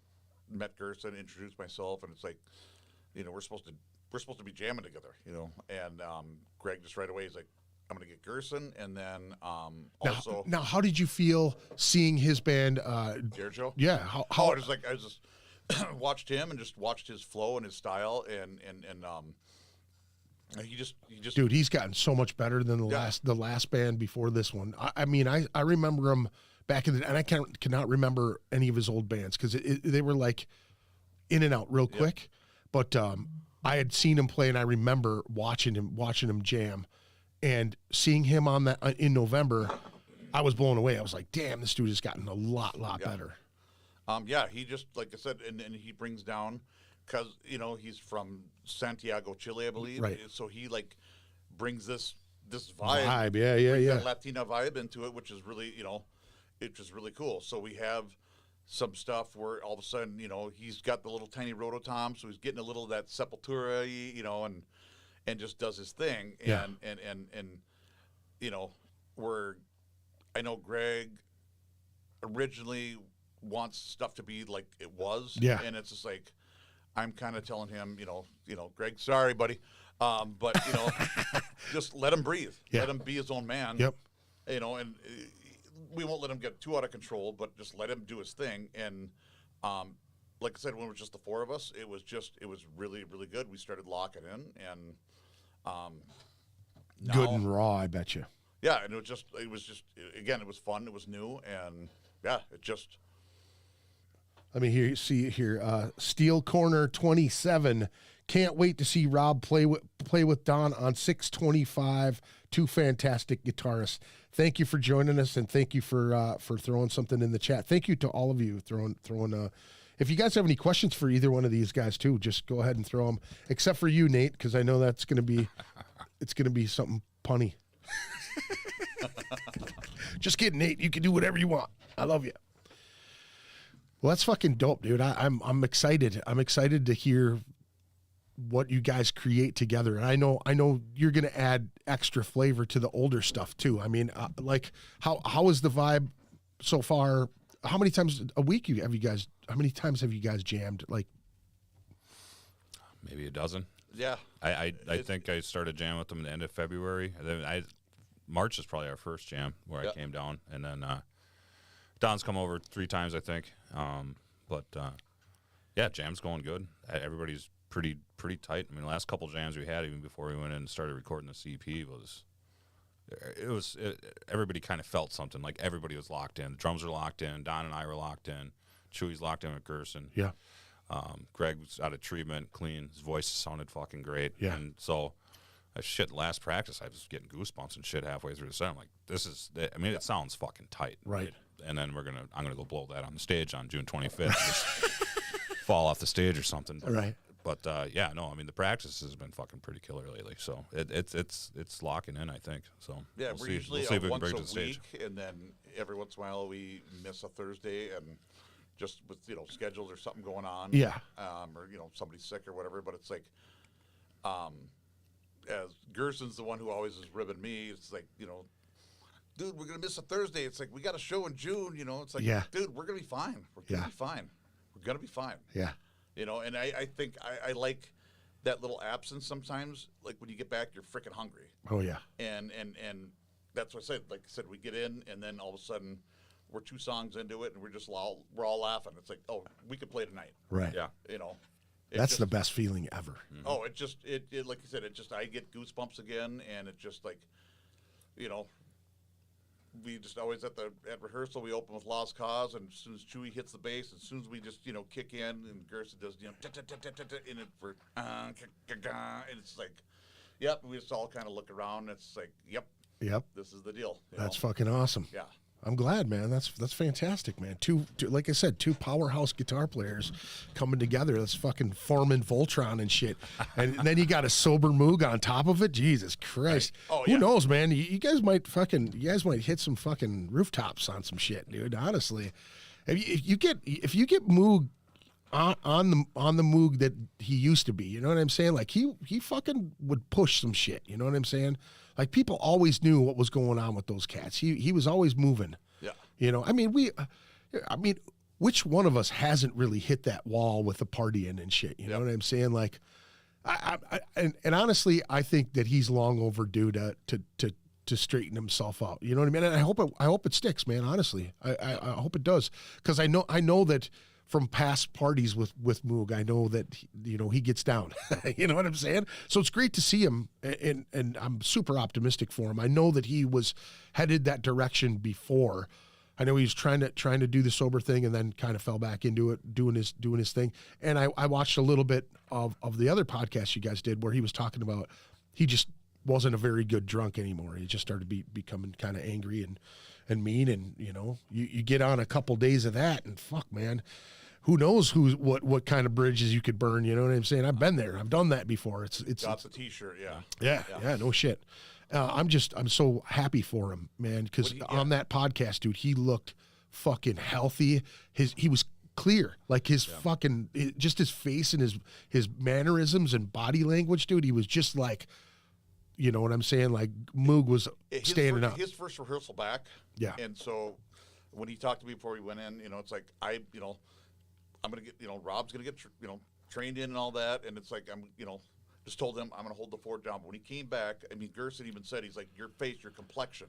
met Gerson, introduced myself, and it's like, we're supposed to be jamming together, And Greg just right away is like, I'm gonna get Gerson, and then also Now how did you feel seeing his band? Jared Joe. Yeah. How I just watched him and just watched his flow and his style, and he just dude, he's gotten so much better than Yeah. the last band before this one. I mean, I remember him back in the, and I cannot remember any of his old bands because they were like in and out real quick. But I had seen him play, and I remember watching him jam, and seeing him on that in November. I was blown away. I was like, damn, this dude has gotten a lot better. He just, like I said, and he brings down, because he's from Santiago, Chile, I believe. Right. So he brings this vibe, Yeah. that Latina vibe into it, which is really, it's just really cool. So we have some stuff where all of a sudden, he's got the little tiny rototom, so he's getting a little of that Sepultura, and just does his thing. Yeah. And where I know Greg originally wants stuff to be like it was. Yeah. And it's just like, I'm kind of telling him, Greg, sorry, buddy. But, just let him breathe. Yeah. Let him be his own man. Yep. And we won't let him get too out of control, but just let him do his thing. And like I said, when it was just the four of us, it was really, really good. We started locking in, and Good and raw, I bet you. yeah, and it was just again, it was fun, it was new, and yeah, it just. Let me see here. Steel Corner 27. Can't wait to see Rob play with Don on 625. Two fantastic guitarists. Thank you for joining us, and thank you for throwing something in the chat. Thank you to all of you throwing. If you guys have any questions for either one of these guys too, just go ahead and throw them. Except for you, Nate, because I know that's going to be it's going to be something punny. Just kidding, Nate. You can do whatever you want. I love you. Well, that's fucking dope, dude. I'm excited. I'm excited to hear what you guys create together. And I know you're going to add extra flavor to the older stuff too. I mean, like how is the vibe so far? How many times a week how many times have you guys jammed? Like Maybe a dozen. Yeah. I think I started jamming with them at the end of February. And then March is probably our first jam where I came down, and then Don's come over 3 times, I think. But yeah, jam's going good. Everybody's pretty tight. I mean, the last couple jams we had, even before we went in and started recording the CP, everybody kind of felt something. Like everybody was locked in. The drums were locked in. Don and I were locked in. Chewy's locked in with Gerson. Yeah. Greg was out of treatment, clean. His voice sounded fucking great. Yeah. And so, last practice, I was getting goosebumps and shit halfway through the set. I'm like, it sounds fucking tight. Right. And then I'm gonna go blow that on the stage on June 25th. Just fall off the stage or something. Right. But yeah, no, I mean the practice has been fucking pretty killer lately. So it's locking in, I think. So Yeah, we'll we're see. usually We'll see if we can once bring it a to the week, stage. and then every once in a while we miss a Thursday, and just with schedules or something going on. Yeah. Or somebody's sick or whatever. But it's like, as Gerson's the one who always is ribbing me. It's like dude, we're gonna miss a Thursday. It's like we got a show in June. It's like, Yeah. dude, we're gonna be fine. We're gonna be fine. We're gonna be fine. Yeah. And I think I like that little absence sometimes. Like when you get back, you're freaking hungry. Oh yeah. And that's what I said. Like I said, we get in, and then all of a sudden, we're 2 songs into it, and we're all laughing. It's like, oh, we could play tonight. Right. Yeah. That's the best feeling ever. Oh, like you said, I get goosebumps again, and it just like, we just always at rehearsal we open with Lost Cause, and as soon as Chewy hits the bass, as soon as we just kick in, and Gerson does in it for and it's like, yep, we just all kind of look around, and it's like, yep, this is the deal. That's fucking awesome. Yeah. I'm glad, man. That's fantastic, man. Two, like I said, 2 powerhouse guitar players coming together. That's fucking forming Voltron and shit. And then you got a sober Moog on top of it. Jesus Christ. Right. Oh, Who yeah. knows, man? You guys might hit some fucking rooftops on some shit, dude. Honestly, if you get Moog on the Moog that he used to be, you know what I'm saying? Like he fucking would push some shit. You know what I'm saying? Like people always knew what was going on with those cats. He was always moving. Yeah. I mean, which one of us hasn't really hit that wall with the partying and shit? You know what I'm saying? Like, and honestly, I think that he's long overdue to straighten himself out. You know what I mean? And I hope it sticks, man. Honestly, I hope it does, because I know that from past parties with Moog, I know that he gets down. You know what I'm saying? So it's great to see him, and I'm super optimistic for him. I know that he was headed that direction before. I know he was trying to do the sober thing, and then kind of fell back into it, doing his thing. And I watched a little bit of the other podcast you guys did where he was talking about he just wasn't a very good drunk anymore. He just started becoming kind of angry and mean, and you get on a couple days of that, and fuck, man, who knows what kind of bridges you could burn. You know what I'm saying? I've been there. I've done that before. It's Got the T-shirt. Yeah. Yeah, no shit. I'm so happy for him, man, because on that podcast, dude, he looked fucking healthy. He was clear, like his fucking just his face and his mannerisms and body language, dude. He was just like, you know what I'm saying? Like Moog was standing up. His first rehearsal back. Yeah. And so when he talked to me before he went in, it's like I'm gonna get Rob's gonna get trained in and all that, and it's like I'm just told him I'm gonna hold the fort down. But when he came back, I mean, Gerson even said, he's like, your face, your complexion,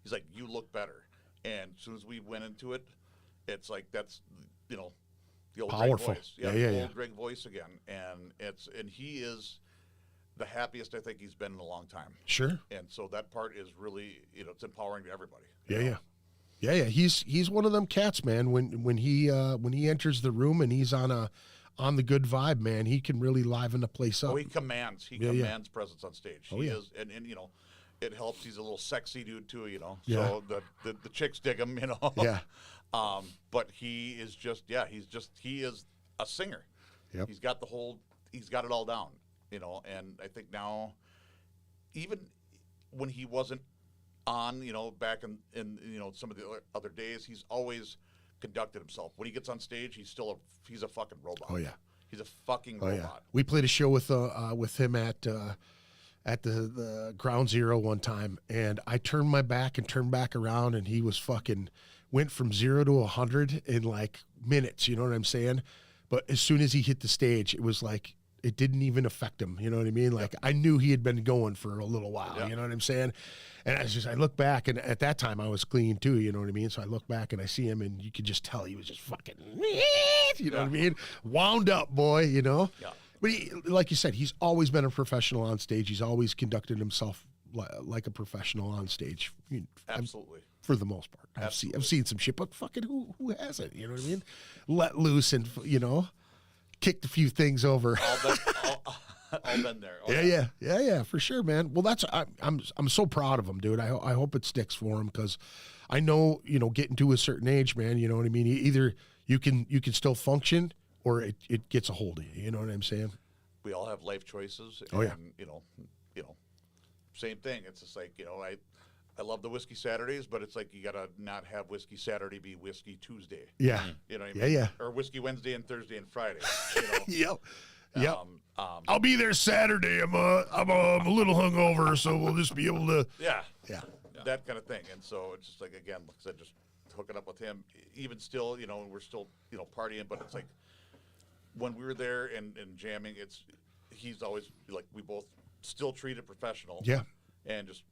he's like, you look better. And as soon as we went into it, it's like that's the old Powerful. Greg voice. Yeah. Old Greg voice again, and he is the happiest I think he's been in a long time. Sure. And so that part is really it's empowering to everybody. Yeah. He's one of them cats, man. When he enters the room and he's on the good vibe, man, he can really liven the place up. Oh, he commands presence on stage. He is, and it helps. He's a little sexy dude too, So the chicks dig him, Yeah. But he is he is a singer. Yep. He's got it all down, and I think now, even when he wasn't on, back in some of the other days, he's always conducted himself. When he gets on stage, he's a fucking robot. Oh yeah. He's a fucking Oh robot. yeah. We played a show with him at the Ground Zero one time, and I turned my back and turned back around, and he was fucking went from 0 to 100 in like minutes. You know what I'm saying? But as soon as he hit the stage, it was like it didn't even affect him. You know what I mean? Like I knew he had been going for a little while. Yeah. You know what I'm saying? And I look back, and at that time I was clean too. You know what I mean? So I look back and I see him, and you could just tell he was just fucking, you know what I mean? Wound up, boy. You know? Yeah. But like you said, he's always been a professional on stage. He's always conducted himself like a professional on stage. Absolutely. For the most part. I've seen some shit, but fucking who hasn't? You know what I mean? Let loose and, kicked a few things over. All been there. Yeah, for sure, man. Well, I'm so proud of him, dude. I hope it sticks for him, because I know, getting to a certain age, man, you know what I mean? Either you can still function, or it gets a hold of you. You know what I'm saying? We all have life choices. Oh, yeah. And, same thing. It's just like, I love the Whiskey Saturdays, but it's like you got to not have Whiskey Saturday be Whiskey Tuesday. Yeah. You know what I mean? Yeah. Or Whiskey Wednesday and Thursday and Friday. Yep. I'll be there Saturday. I'm a little hungover, so we'll just be able to. Yeah. Yeah. That kind of thing. And so it's just like, again, like I said, just hooking up with him, even still, and we're still, partying, but it's like when we were there and jamming, he's always like, we both still treat it professional. Yeah. And just,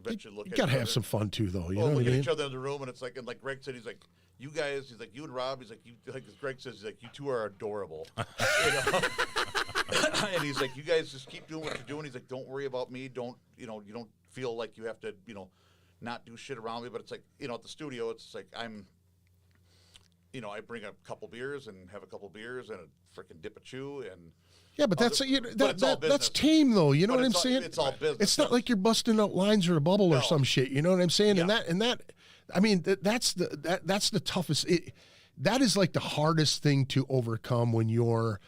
eventually look You at gotta each have other. some fun too, though. You know Look what I at mean? each other in the room, and it's like, and like Greg said, he's like, you guys, he's like, you and Rob, he's like, like Greg says, he's like, you two are adorable. And he's like, you guys just keep doing what you're doing. He's like, don't worry about me. Don't, you don't feel like you have to, not do shit around me. But it's like, at the studio, it's like I bring a couple beers and have a couple beers and a freaking dip of chew and. Yeah, but that's it's that's tame, though. You know what I'm saying? It's all business. It's not like you're busting out lines or a bubble or some shit. You know what I'm saying? Yeah. And that, I mean, that's the toughest. That is like the hardest thing to overcome when you're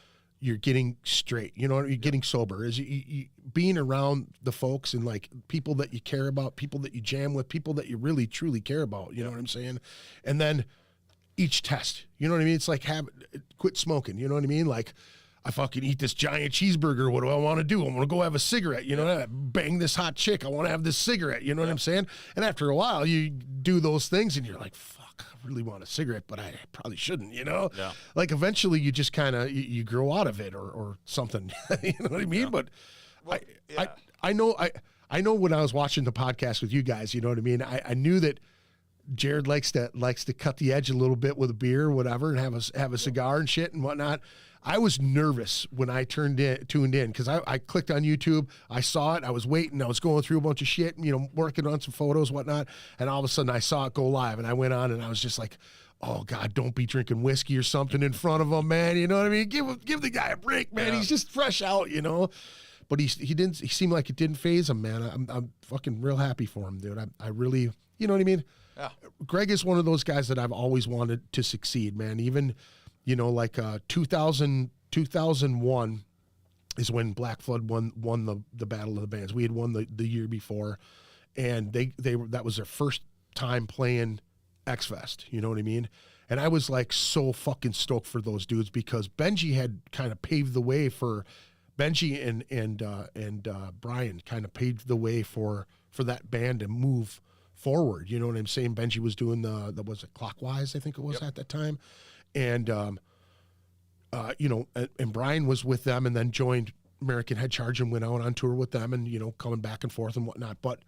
getting straight. You're getting sober. Is you being around the folks and like people that you care about, people that you jam with, people that you really truly care about. You know what I'm saying? And then each test. You know what I mean? It's like quit smoking. You know what I mean? Like. I fucking eat this giant cheeseburger. What do I want to do? I want to go have a cigarette. Bang this hot chick. I want to have this cigarette. You know what I'm saying? And after a while, you do those things and you're like, fuck, I really want a cigarette, but I probably shouldn't, Yeah. Like eventually you just kind of, you grow out of it or something. You know what I mean? Yeah. But Well, I know when I was watching the podcast with you guys, you know what I mean? I knew that Jared likes to cut the edge a little bit with a beer or whatever and have a cigar and shit and whatnot. I was nervous when I tuned in because I clicked on YouTube. I saw it. I was waiting. I was going through a bunch of shit, working on some photos, whatnot. And all of a sudden I saw it go live and I went on and I was just like, oh God, don't be drinking whiskey or something in front of him, man. You know what I mean? Give the guy a break, man. Yeah. He's just fresh out, But he seemed like it didn't faze him, man. I'm fucking real happy for him, dude. I really, you know what I mean? Yeah. Greg is one of those guys that I've always wanted to succeed, man. Even, like 2001 is when Black Flood won the Battle of the Bands. We had won the year before, and that was their first time playing X Fest. You know what I mean? And I was like so fucking stoked for those dudes because Benji had kind of paved the way for Benji and Brian kind of paved the way for that band to move forward. You know what I'm saying? Benji was doing the was it Clockwise, I think it was at that time. And, and Brian was with them and then joined American Head Charge and went out on tour with them and, coming back and forth and whatnot. But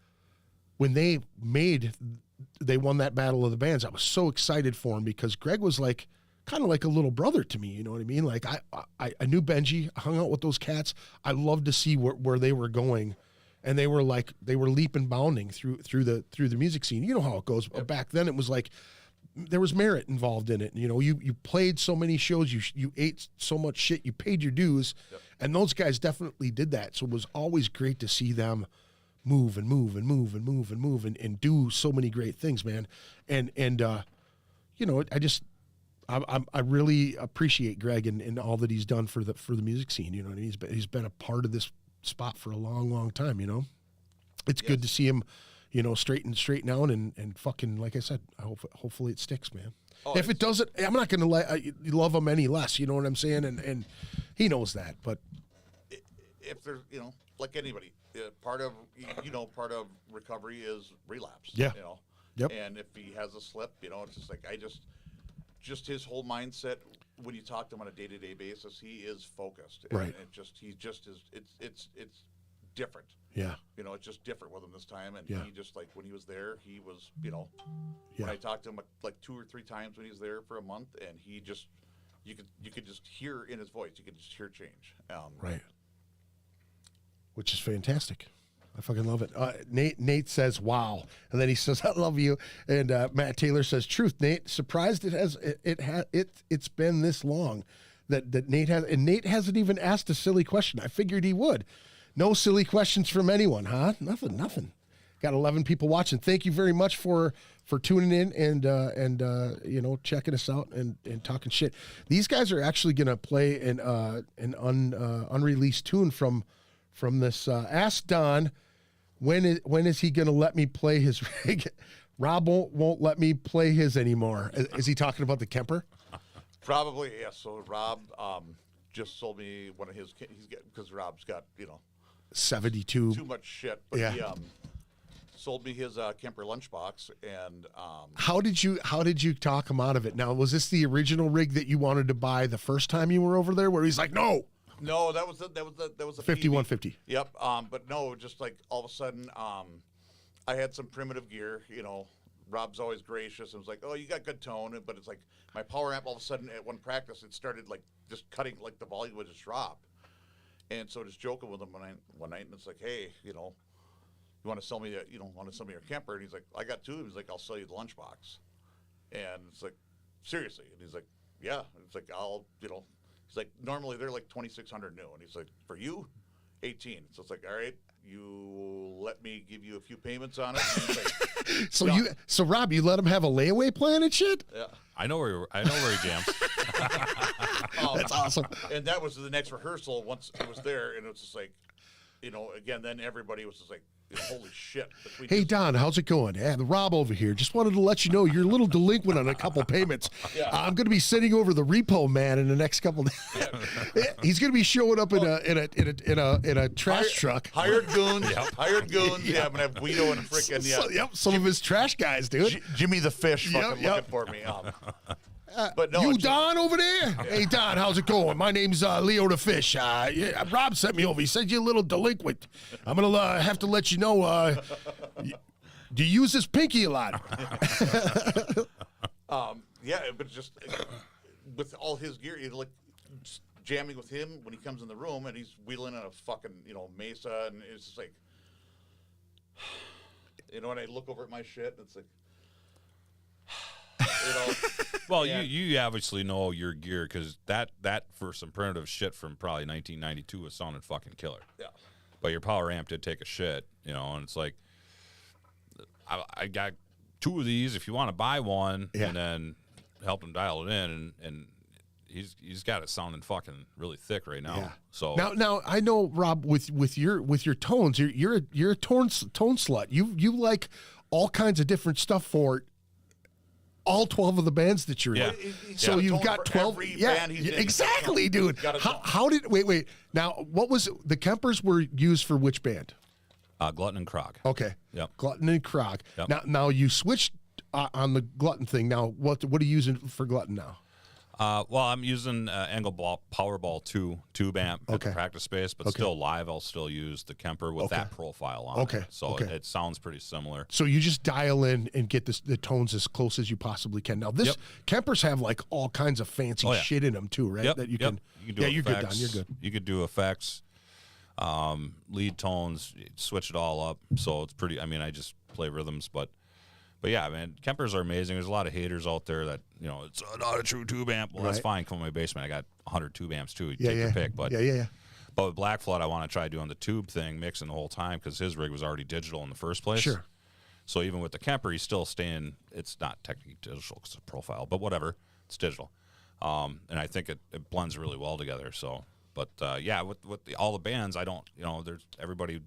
when they won that Battle of the Bands, I was so excited for him because Greg was like, kind of like a little brother to me. You know what I mean? Like I knew Benji, I hung out with those cats. I loved to see where they were going. And they were leap and bounding through the music scene. You know how it goes. Yep. Back then it was like, there was merit involved in it. You played so many shows, you ate so much shit, you paid your dues, and those guys definitely did that. So it was always great to see them move and do so many great things, man. And I really appreciate Greg and all that he's done for the music scene. You know what I mean? He's been a part of this spot for a long, long time. it's good to see him, straighten out and fucking, like I said, hopefully it sticks, man. Oh, If it doesn't, I'm not going to love him any less. You know what I'm saying? And he knows that. But if there's, like anybody, part of recovery is relapse. Yeah. Yep. And if he has a slip, it's just like just his whole mindset. When you talk to him on a day-to-day basis, he is focused. Right. And he just is. It's different. yeah, It's just different with him this time. And Yeah. he just like when he was there, he was when Yeah. I talked to him like 2 or 3 times when he was there for a month, and he just you could just hear in his voice, you could just hear change. right. Which is fantastic. I fucking love it. Nate says, "Wow," and then he says, "I love you." And Matt Taylor says, "Truth, Nate. Surprised it's been this long that Nate has, and Nate hasn't even asked a silly question. I figured he would. No silly questions from anyone, huh? Nothing. Got 11 people watching. Thank you very much for tuning in and checking us out and talking shit. These guys are actually gonna play an unreleased tune from this. Ask Don when is he gonna let me play his rig? Rob won't let me play his anymore. Is he talking about the Kemper? Probably, yeah. So Rob just sold me one of his. Because Rob's got 72. too much shit. But Yeah. he sold me his Kemper lunchbox, and How did you talk him out of it? Now, was this the original rig that you wanted to buy the first time you were over there? Where he's like, no, that was the 5150. Yep. But no, just like all of a sudden, I had some primitive gear. Rob's always gracious and was like, "Oh, you got good tone," but it's like my power amp. All of a sudden, at one practice, it started like just cutting, like the volume would just drop. And so just joking with him one night, and it's like, "Hey, you want to sell me your Kemper?" And he's like, "I got 2." He's like, "I'll sell you the lunchbox." And it's like, "Seriously?" And he's like, "Yeah." And it's like, he's like, "Normally they're like 2,600 new," and he's like, "For you, 18." So it's like, "All right, you let me give you a few payments on it." And he's like, So Rob, you let him have a layaway plan and shit? yeah. I know where he jams. That's awesome. And that was the next rehearsal once it was there, and it was just like, again, then everybody was just like, holy shit. Hey, Don, how's it going? Yeah, the Rob over here. Just wanted to let you know you're a little delinquent on a couple payments. Yeah. I'm going to be sitting over the repo man in the next couple days. He's going to be showing up in a trash truck. Hired goons. Hired goons. Yeah, I'm going to have Guido and frickin', Some of his trash guys, dude. Jimmy the Fish fucking looking for me. But no, you Don over there? Hey, Don, how's it going? My name's Leo the Fish. Rob sent me over. He said you're a little delinquent. I'm going to have to let you know, do you use this pinky a lot? yeah, but just with all his gear, like jamming with him when he comes in the room and he's wheeling on a fucking, Mesa, and it's just like, and I look over at my shit, and it's like, Well, you obviously know your gear because that for some primitive shit from probably 1992 was sounding fucking killer. Yeah. But your power amp did take a shit, and it's like I got 2 of these. If you want to buy one, Yeah. and then help him dial it in, and he's got it sounding fucking really thick right now. Yeah. So now I know, Rob, with your tones, you're a tone slut. You like all kinds of different stuff for all 12 of the bands that you're Yeah. in. He's So got a you've tone got for 12. every Yeah, band he's in. exactly, dude. Got a tone. How did wait? Now, what was the Kempers were used for which band? Glutton and Krog. Okay. Yep. Glutton and Krog. Yep. Now you switched on the Glutton thing. Now what are you using for Glutton now? Well, I'm using Angle Powerball 2 tube amp at Okay. the practice space, but Okay. still live, I'll still use the Kemper with Okay. that profile on Okay. it. So Okay. it sounds pretty similar. So you just dial in and get the tones as close as you possibly can. Now this Yep. Kempers have like all kinds of fancy Oh, yeah. shit in them too, right? Yep. That you yep. can. You can do Yeah, you're good, effects. Don. You're good. You could do effects, lead tones, switch it all up. So it's pretty. I mean, I just play rhythms, but yeah, man, Kempers are amazing. There's a lot of haters out there that it's not a true tube amp. Well, that's Right. fine. Come in my basement. I got 100 tube amps too. Yeah, Take yeah. your pick. But yeah. But with Black Flood, I want to try doing the tube thing, mixing the whole time because his rig was already digital in the first place. Sure. So even with the Kemper, he's still staying. It's not technically digital because it's a profile, but whatever, it's digital. And I think it blends really well together. So, but yeah, with all the bands, I don't. There's everybody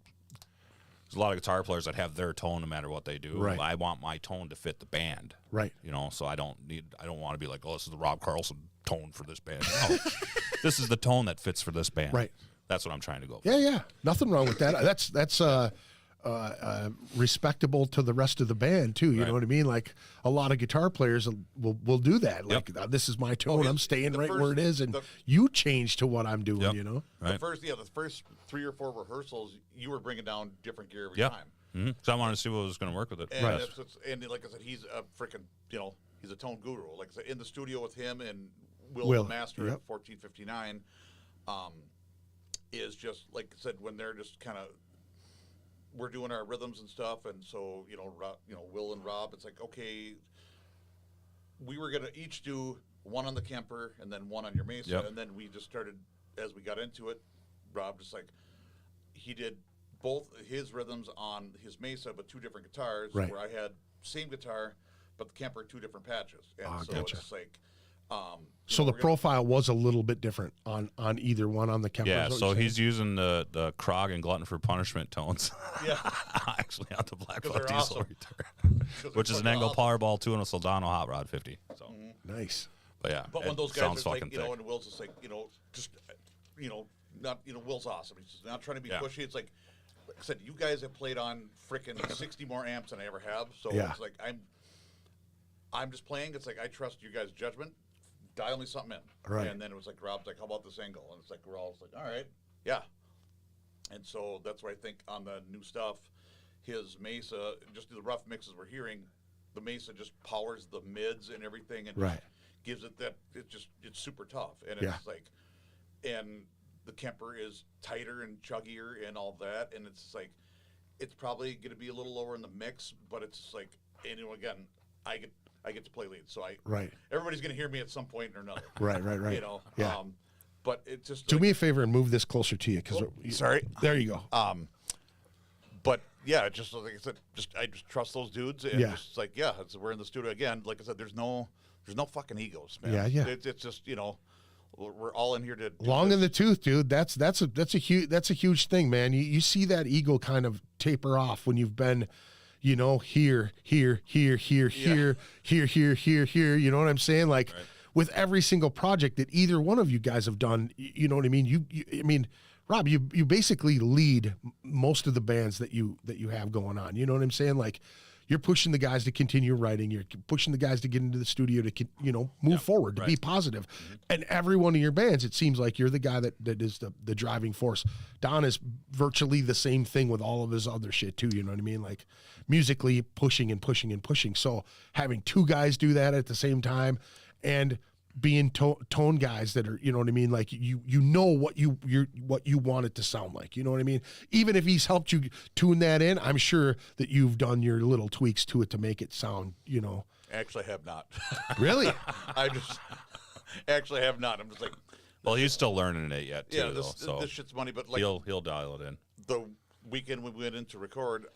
There's a lot of guitar players that have their tone no matter what they do. Right. I want my tone to fit the band. Right. You know, so I don't want to be like, oh, this is the Rob Carlson tone for this band. No, this is the tone that fits for this band. Right. That's what I'm trying to go for. Yeah. Nothing wrong with that. That's respectable to the rest of the band too. You know what I mean? Like a lot of guitar players will do that. Like this is my tone. I'm staying right where it is, and you change to what I'm doing. You know. Right. The first 3 or 4 rehearsals, you were bringing down different gear every time. Mm-hmm. So I wanted to see what was going to work with it. And, and like I said, he's a freaking, he's a tone guru. Like I said, in the studio with him and Will the Master at 1459, is just like I said, when they're just kind of, we're doing our rhythms and stuff, and so Will and Rob, it's like, okay, we were gonna each do one on the Kemper and then one on your Mesa, and then we just started as we got into it. Rob just like he did both his rhythms on his Mesa, but 2 different guitars. Right. Where I had same guitar, but the Kemper 2 different patches, and so gotcha. it's like. So the profile was a little bit different on either one on the Kemper. Yeah, so he's using the Krog and Glutton for Punishment tones. Yeah. Actually on the Blackwell they're Diesel awesome. guitar, which is an Angle Powerball 2 and a Soldano Hot Rod 50. So nice. But yeah, But when those guys sounds are like, fucking thick. and Will's just like, just, not, Will's awesime. He's just not trying to be pushy. It's like I said, you guys have played on frickin' 60 more amps than I ever have. So it's like I'm just playing. It's like I trust you guys' judgment. Dial me something in. Right. And then it was like Rob's like, how about this angle? And it's like we're all like, all right, yeah. And so that's why I think on the new stuff, his Mesa, just the rough mixes we're hearing, the Mesa just powers the mids and everything, and gives it that it's super tough, and it's like, and the Kemper is tighter and chuggier and all that, and it's like, it's probably going to be a little lower in the mix, but it's just like, and again, I get to play lead, so everybody's going to hear me at some point or another. Right. But it's just Do me a favor and move this closer to you, because sorry. There you go. But yeah, just like I said, I just trust those dudes, and just like we're in the studio again. Like I said, there's no fucking egos, man. Yeah. It's just we're all in here to do long this. in the tooth, dude. That's a huge thing, man. You see that ego kind of taper off when you've been, here. You know what I'm saying? Like with every single project that either one of you guys have done, you know what I mean? I mean, Rob, you basically lead most of the bands that you have going on. You know what I'm saying? Like you're pushing the guys to continue writing. You're pushing the guys to get into the studio to, move forward, to be positive. And every one of your bands, it seems like you're the guy that is the driving force. Don is virtually the same thing with all of his other shit too. You know what I mean? Like musically pushing and pushing and pushing. So having 2 guys do that at the same time and being tone guys that are, you know what I mean? Like you know what you want it to sound like, you know what I mean? Even if he's helped you tune that in, I'm sure that you've done your little tweaks to it to make it sound, Actually, have not. Really? I just actually have not. I'm just like, well, he's still learning it yet too. This shit's money, but like he'll dial it in. The weekend we went in to record,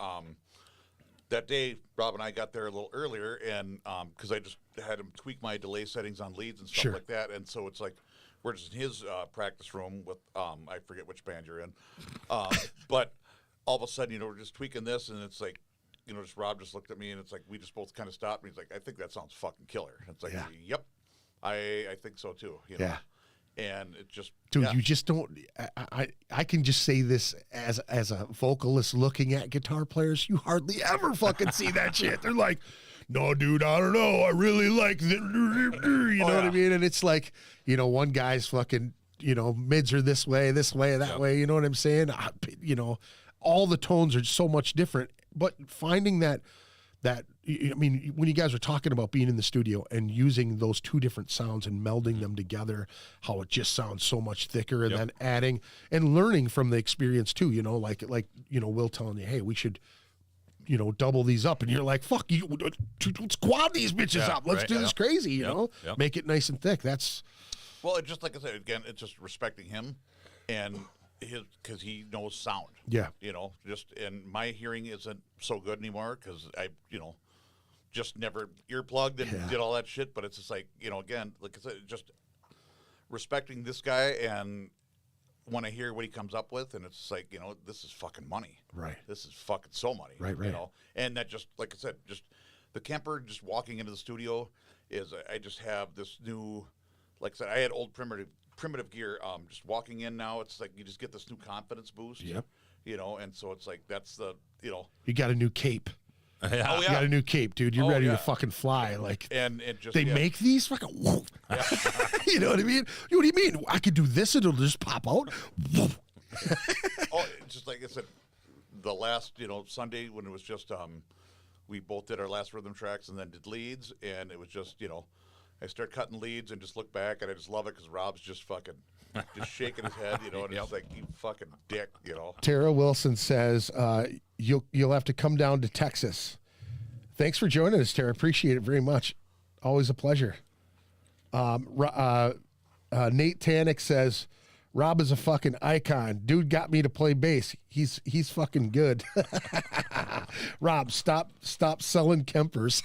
that day, Rob and I got there a little earlier, and because I just had him tweak my delay settings on leads and stuff like that, and so it's like we're just in his practice room with I forget which band you're in, but all of a sudden, we're just tweaking this, and it's like, just Rob just looked at me, and it's like we just both kind of stopped, and he's like, I think that sounds fucking killer. And it's like, yep, I think so too. Yeah. And it just, dude, you just don't. I can just say this as a vocalist looking at guitar players, you hardly ever fucking see that shit. They're like, no, dude, I don't know, I really like the, you know what I mean? And it's like, one guy's fucking, mids are this way, that way. You know what I'm saying? All the tones are so much different, but finding that. I mean, when you guys were talking about being in the studio and using those 2 different sounds and melding them together, how it just sounds so much thicker, and then adding and learning from the experience too, like Will telling you, hey, we should, double these up. And you're like, fuck you, let's quad these bitches up. Let's do this crazy, you know, make it nice and thick. Well, it's just like I said, again, it's just respecting him and because he knows sound. Yeah. And my hearing isn't so good anymore because I, just never earplugged and did all that shit. But it's just like, again, like I said, just respecting this guy and when I hear what he comes up with, and it's like, this is fucking money. Right. This is fucking so money. Right. And that just, like I said, just the Kemper, just walking into the studio is, I just have this new, like I said, I had old primitive gear. Just walking in now, it's like you just get this new confidence boost. Yep. And so it's like, that's the, You got a new cape. Yeah. Oh, You got a new cape, dude. You're ready yeah. to fucking fly. Like, and it just, they make these fucking, whoa. You know what I mean? What do you mean? I could do this and it'll just pop out? Whoa. Just like I said, the last, Sunday when it was just, we both did our last rhythm tracks and then did leads, and it was just, I start cutting leads and just look back, and I just love it because Rob's just fucking, just shaking his head, and it's like, you fucking dick, Tara Wilson says, you'll have to come down to Texas. Thanks for joining us, Tara. Appreciate it very much. Always a pleasure. Nate Tannick says, Rob is a fucking icon. Dude got me to play bass. He's fucking good. Rob, stop selling Kempers.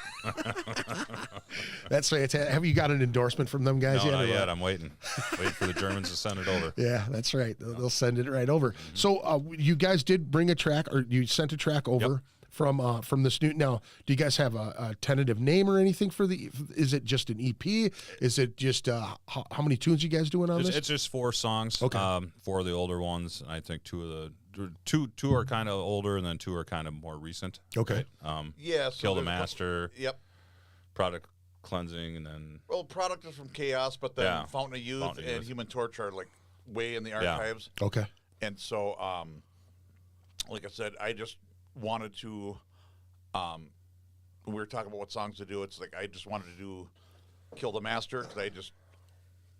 That's fantastic. Have you got an endorsement from them guys No, yet? not yet. I'm waiting for the Germans to send it over. Yeah, that's right. They'll send it right over. So you guys did bring a track, or you sent a track over from this new. Now, do you guys have a tentative name or anything for the? Is it just an EP? Is it just how many tunes you guys doing on this? It's just 4 songs. Okay. 4 of the older ones, and I think 2 of the two are kind of older, and then 2 are kind of more recent. Okay. Yeah. So Kill the Master. Yep. Product Cleansing, and then Product is from Chaos, but then Fountain of Youth Fountain of and Youth. Human Torch are like way in the archives. Okay. And so, like I said, I just wanted to, when we were talking about what songs to do, it's like I just wanted to do Kill the Master because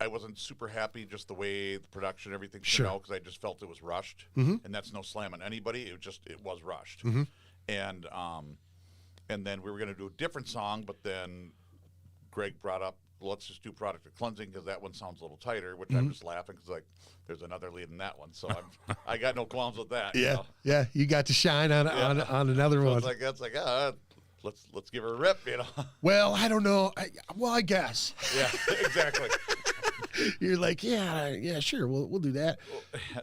I wasn't super happy just the way the production, everything came out, because I just felt it was rushed. And that's no slam on anybody. It was rushed. And then we were going to do a different song, but then Greg brought up, let's just do Product of Cleansing because that one sounds a little tighter, which I'm just laughing because like there's another lead in that one, so I got no qualms with that. Yeah. You got to shine on another So one. it's like let's give her a rip, Well, I don't know. I guess. Yeah, exactly. You're like, yeah, sure, we'll do that.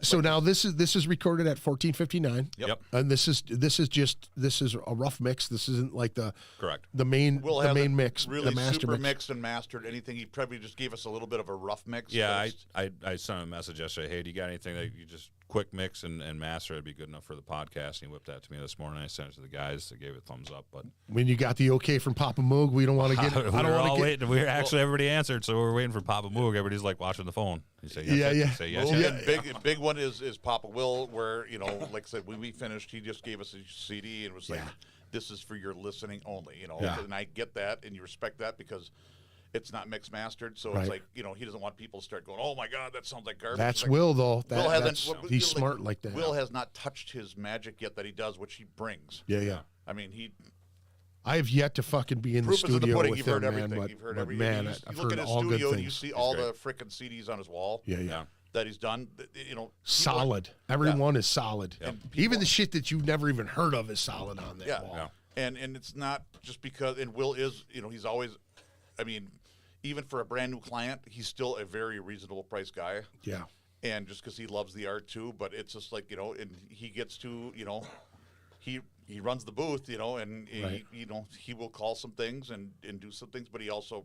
So now this is recorded at 1459. Yep. And this is a rough mix. This isn't like the main Will the has main it mix, really the master super mix. mixed and mastered. Anything, he probably just gave us a little bit of a rough mix. Yeah, but I sent him a message yesterday. Hey, do you got anything that you just quick mix and master? It'd be good enough for the podcast. And he whipped that to me this morning. I sent it to the guys. They gave it a thumbs up. But when you got the okay from Papa Moog, we don't want to get. we were all waiting. We were actually everybody answered, so we were waiting for Papa Moog. Everybody's like watching the phone. You say yes, Yeah. Say yes, Well, yes. big one is Papa Will, where like I said, when we finished, he just gave us a CD and was like, "This is for your listening only," Yeah. And I get that, and you respect that because it's not mixed mastered, so Right. it's like he doesn't want people to start going, "Oh my God, that sounds like garbage." That's like, Will though. Will hasn't. He's smart like that. Will has not touched his magic yet that he does, which he brings. Yeah. I mean, he. I have yet to fucking be in the Proof is in the studio pudding. with You've him, heard man. everything. You've heard but everything. man, You I've look heard at his all good studio, things. you see all the frickin' CDs on his wall. Yeah. That he's done. Solid. Everyone is solid. And Even the shit that you've never even heard of is solid on that Yeah. wall. And it's not just because. And Will is, he's always. I mean, even for a brand new client, he's still a very reasonable price guy. Yeah. And just because he loves the art too, but it's just like and he gets to he runs the booth, and Right. he will call some things and do some things, but he also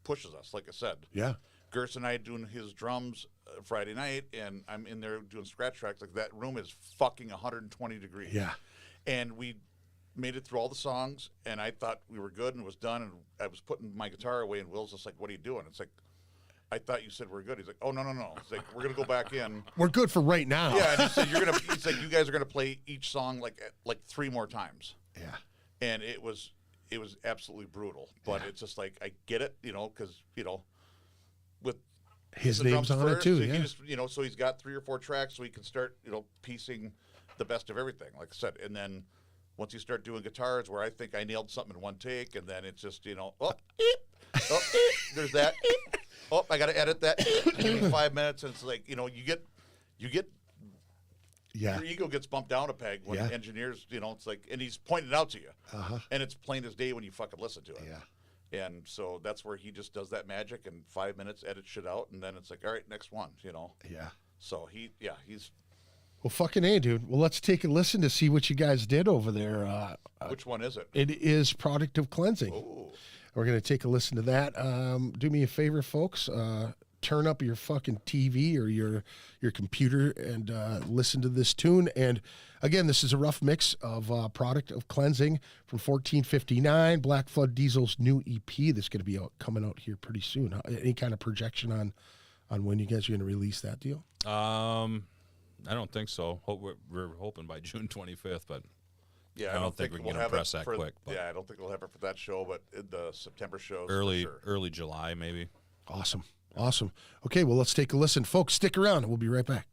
pushes us, like I said. Yeah. Gerst and I doing his drums Friday night, and I'm in there doing scratch tracks. Like that room is fucking 120 degrees. Yeah. And we made it through all the songs, and I thought we were good and it was done, and I was putting my guitar away, and Will's just like, "What are you doing?" It's like, "I thought you said we're good." He's like, "Oh, no. It's like, we're going to go back in." We're good for right now. Yeah, and he said, he's like, "You guys are going to play each song like 3 more times." Yeah. And it was absolutely brutal, but it's just like, I get it, because, with His the name's drums on it first, too. so Yeah. he just, so he's got 3 or 4 tracks, so he can start, piecing the best of everything, like I said. And then once you start doing guitars, where I think I nailed something in one take, and then it's just, there's that. I got to edit that. Give me 5 minutes, and it's like, you get. Yeah. Your ego gets bumped down a peg when Yeah. engineers, it's like, and he's pointed it out to you. Uh-huh. And it's plain as day when you fucking listen to it. Yeah. And so that's where he just does that magic, and 5 minutes, edit shit out, and then it's like, all right, next one, Yeah. So he's. Well, fucking A, dude. Well, let's take a listen to see what you guys did over there. Which one is it? It is Product of Cleansing. Oh. We're going to take a listen to that. Do me a favor, folks. Turn up your fucking TV or your computer and listen to this tune. And again, this is a rough mix of Product of Cleansing from 1459, Black Flood Diesel's new EP that's going to be coming out here pretty soon. Any kind of projection on when you guys are going to release that deal? I don't think so. We're hoping by June 25th, but Yeah, I don't think we can we'll get have press it that for, quick. But yeah, I don't think we'll have it for that show, but the September shows. early July, maybe. Awesome. Okay, well, let's take a listen. Folks, stick around. We'll be right back.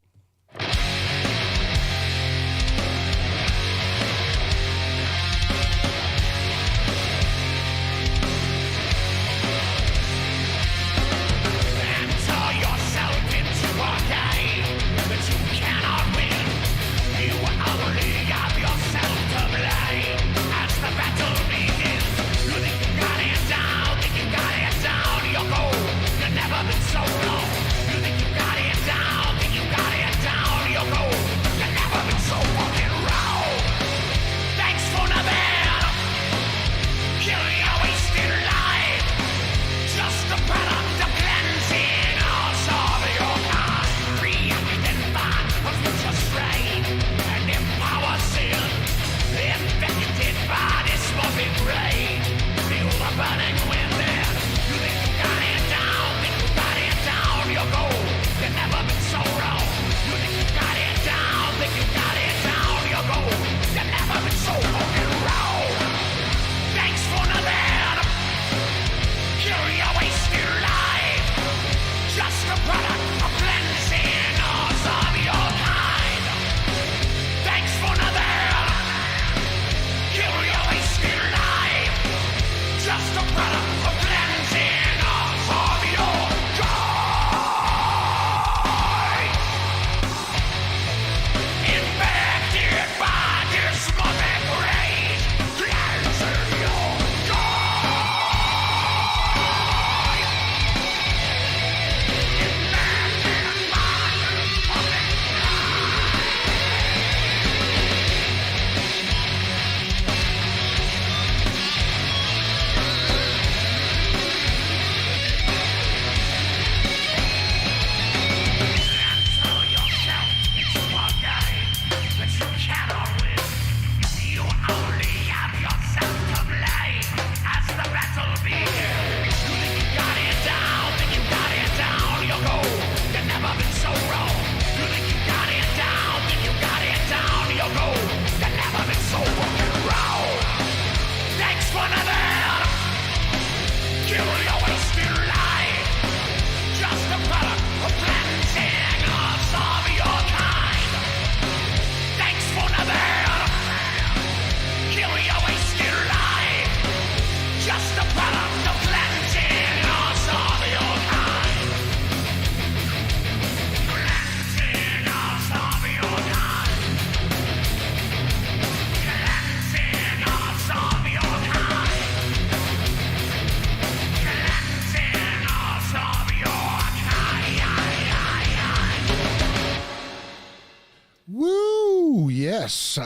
Yes,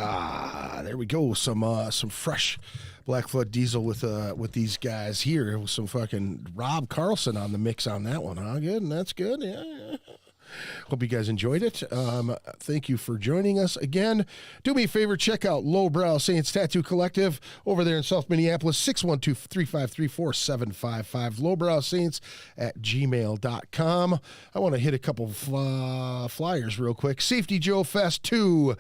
there we go. Some fresh Black Flood Diesel with these guys here. With some fucking Rob Carlson on the mix on that one, huh? Good, and that's good. Yeah. Hope you guys enjoyed it. Thank you for joining us again. Do me a favor, check out Lowbrow Saints Tattoo Collective over there in South Minneapolis, 612-353-4755, lowbrowsaints@gmail.com. I want to hit a couple flyers real quick. Safety Joe Fest 2,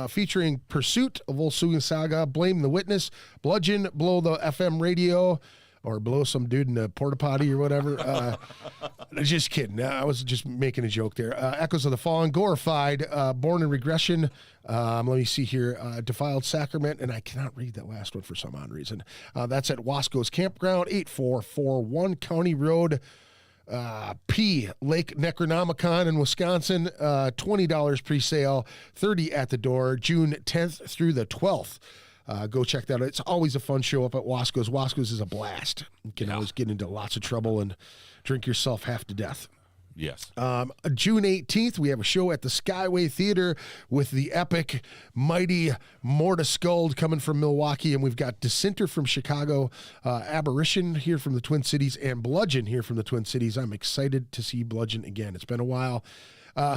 featuring Pursuit of Volkswagen Saga, Blame the Witness, Bludgeon, Blow the FM Radio, or blow some dude in the porta potty or whatever. Just kidding. I was just making a joke there. Echoes of the Fallen, Glorified, Born in Regression. Let me see here. Defiled Sacrament, and I cannot read that last one for some odd reason. That's at Wasco's Campground, 8441 County Road, P, Lake Necronomicon in Wisconsin. $20 pre-sale, $30 at the door, June 10th through the 12th. Go check that out. It's always a fun show up at Wasco's. Wasco's is a blast. You can always get into lots of trouble and drink yourself half to death. Yes. June 18th, we have a show at the Skyway Theater with the epic, mighty Morta Skuld coming from Milwaukee, and we've got Dissenter from Chicago, Aberration here from the Twin Cities, and Bludgeon here from the Twin Cities. I'm excited to see Bludgeon again. It's been a while.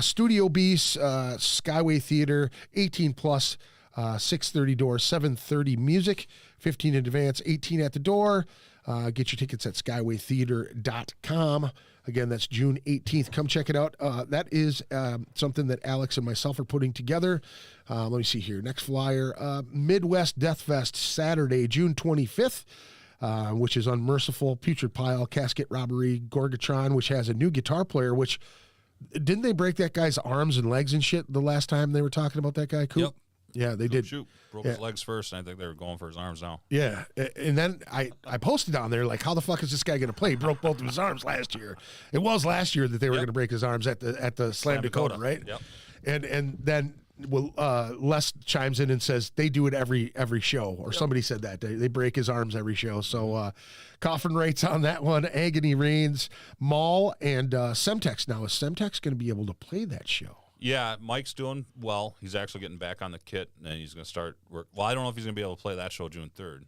Studio Beast, Skyway Theater, 18 plus, 6:30 door, 7:30 music, 15 in advance, 18 at the door. Get your tickets at skywaytheater.com. Again, that's June 18th. Come check it out. That is something that Alex and myself are putting together. Let me see here. Next flyer, Midwest Death Fest, Saturday, June 25th, which is Unmerciful, Putrid Pile, Casket Robbery, Gorgatron, which has a new guitar player, which, didn't they break that guy's arms and legs and shit the last time they were talking about that guy, Coop? Yep. Yeah, they did. Shoot. Broke his legs first, and I think they were going for his arms now. Yeah, and then I posted on there, like, how the fuck is this guy going to play? He broke both of his arms last year. It was last year that they were going to break his arms at the Slam Dakota, right? Yep. And then Les chimes in and says they do it every show, or somebody said that. They break his arms every show. So Coffin rates on that one, Agony Reigns, Maul, and Semtex. Now, is Semtex going to be able to play that show? Yeah, Mike's doing well. He's actually getting back on the kit, and he's going to start work. Well, I don't know if he's going to be able to play that show June 3rd,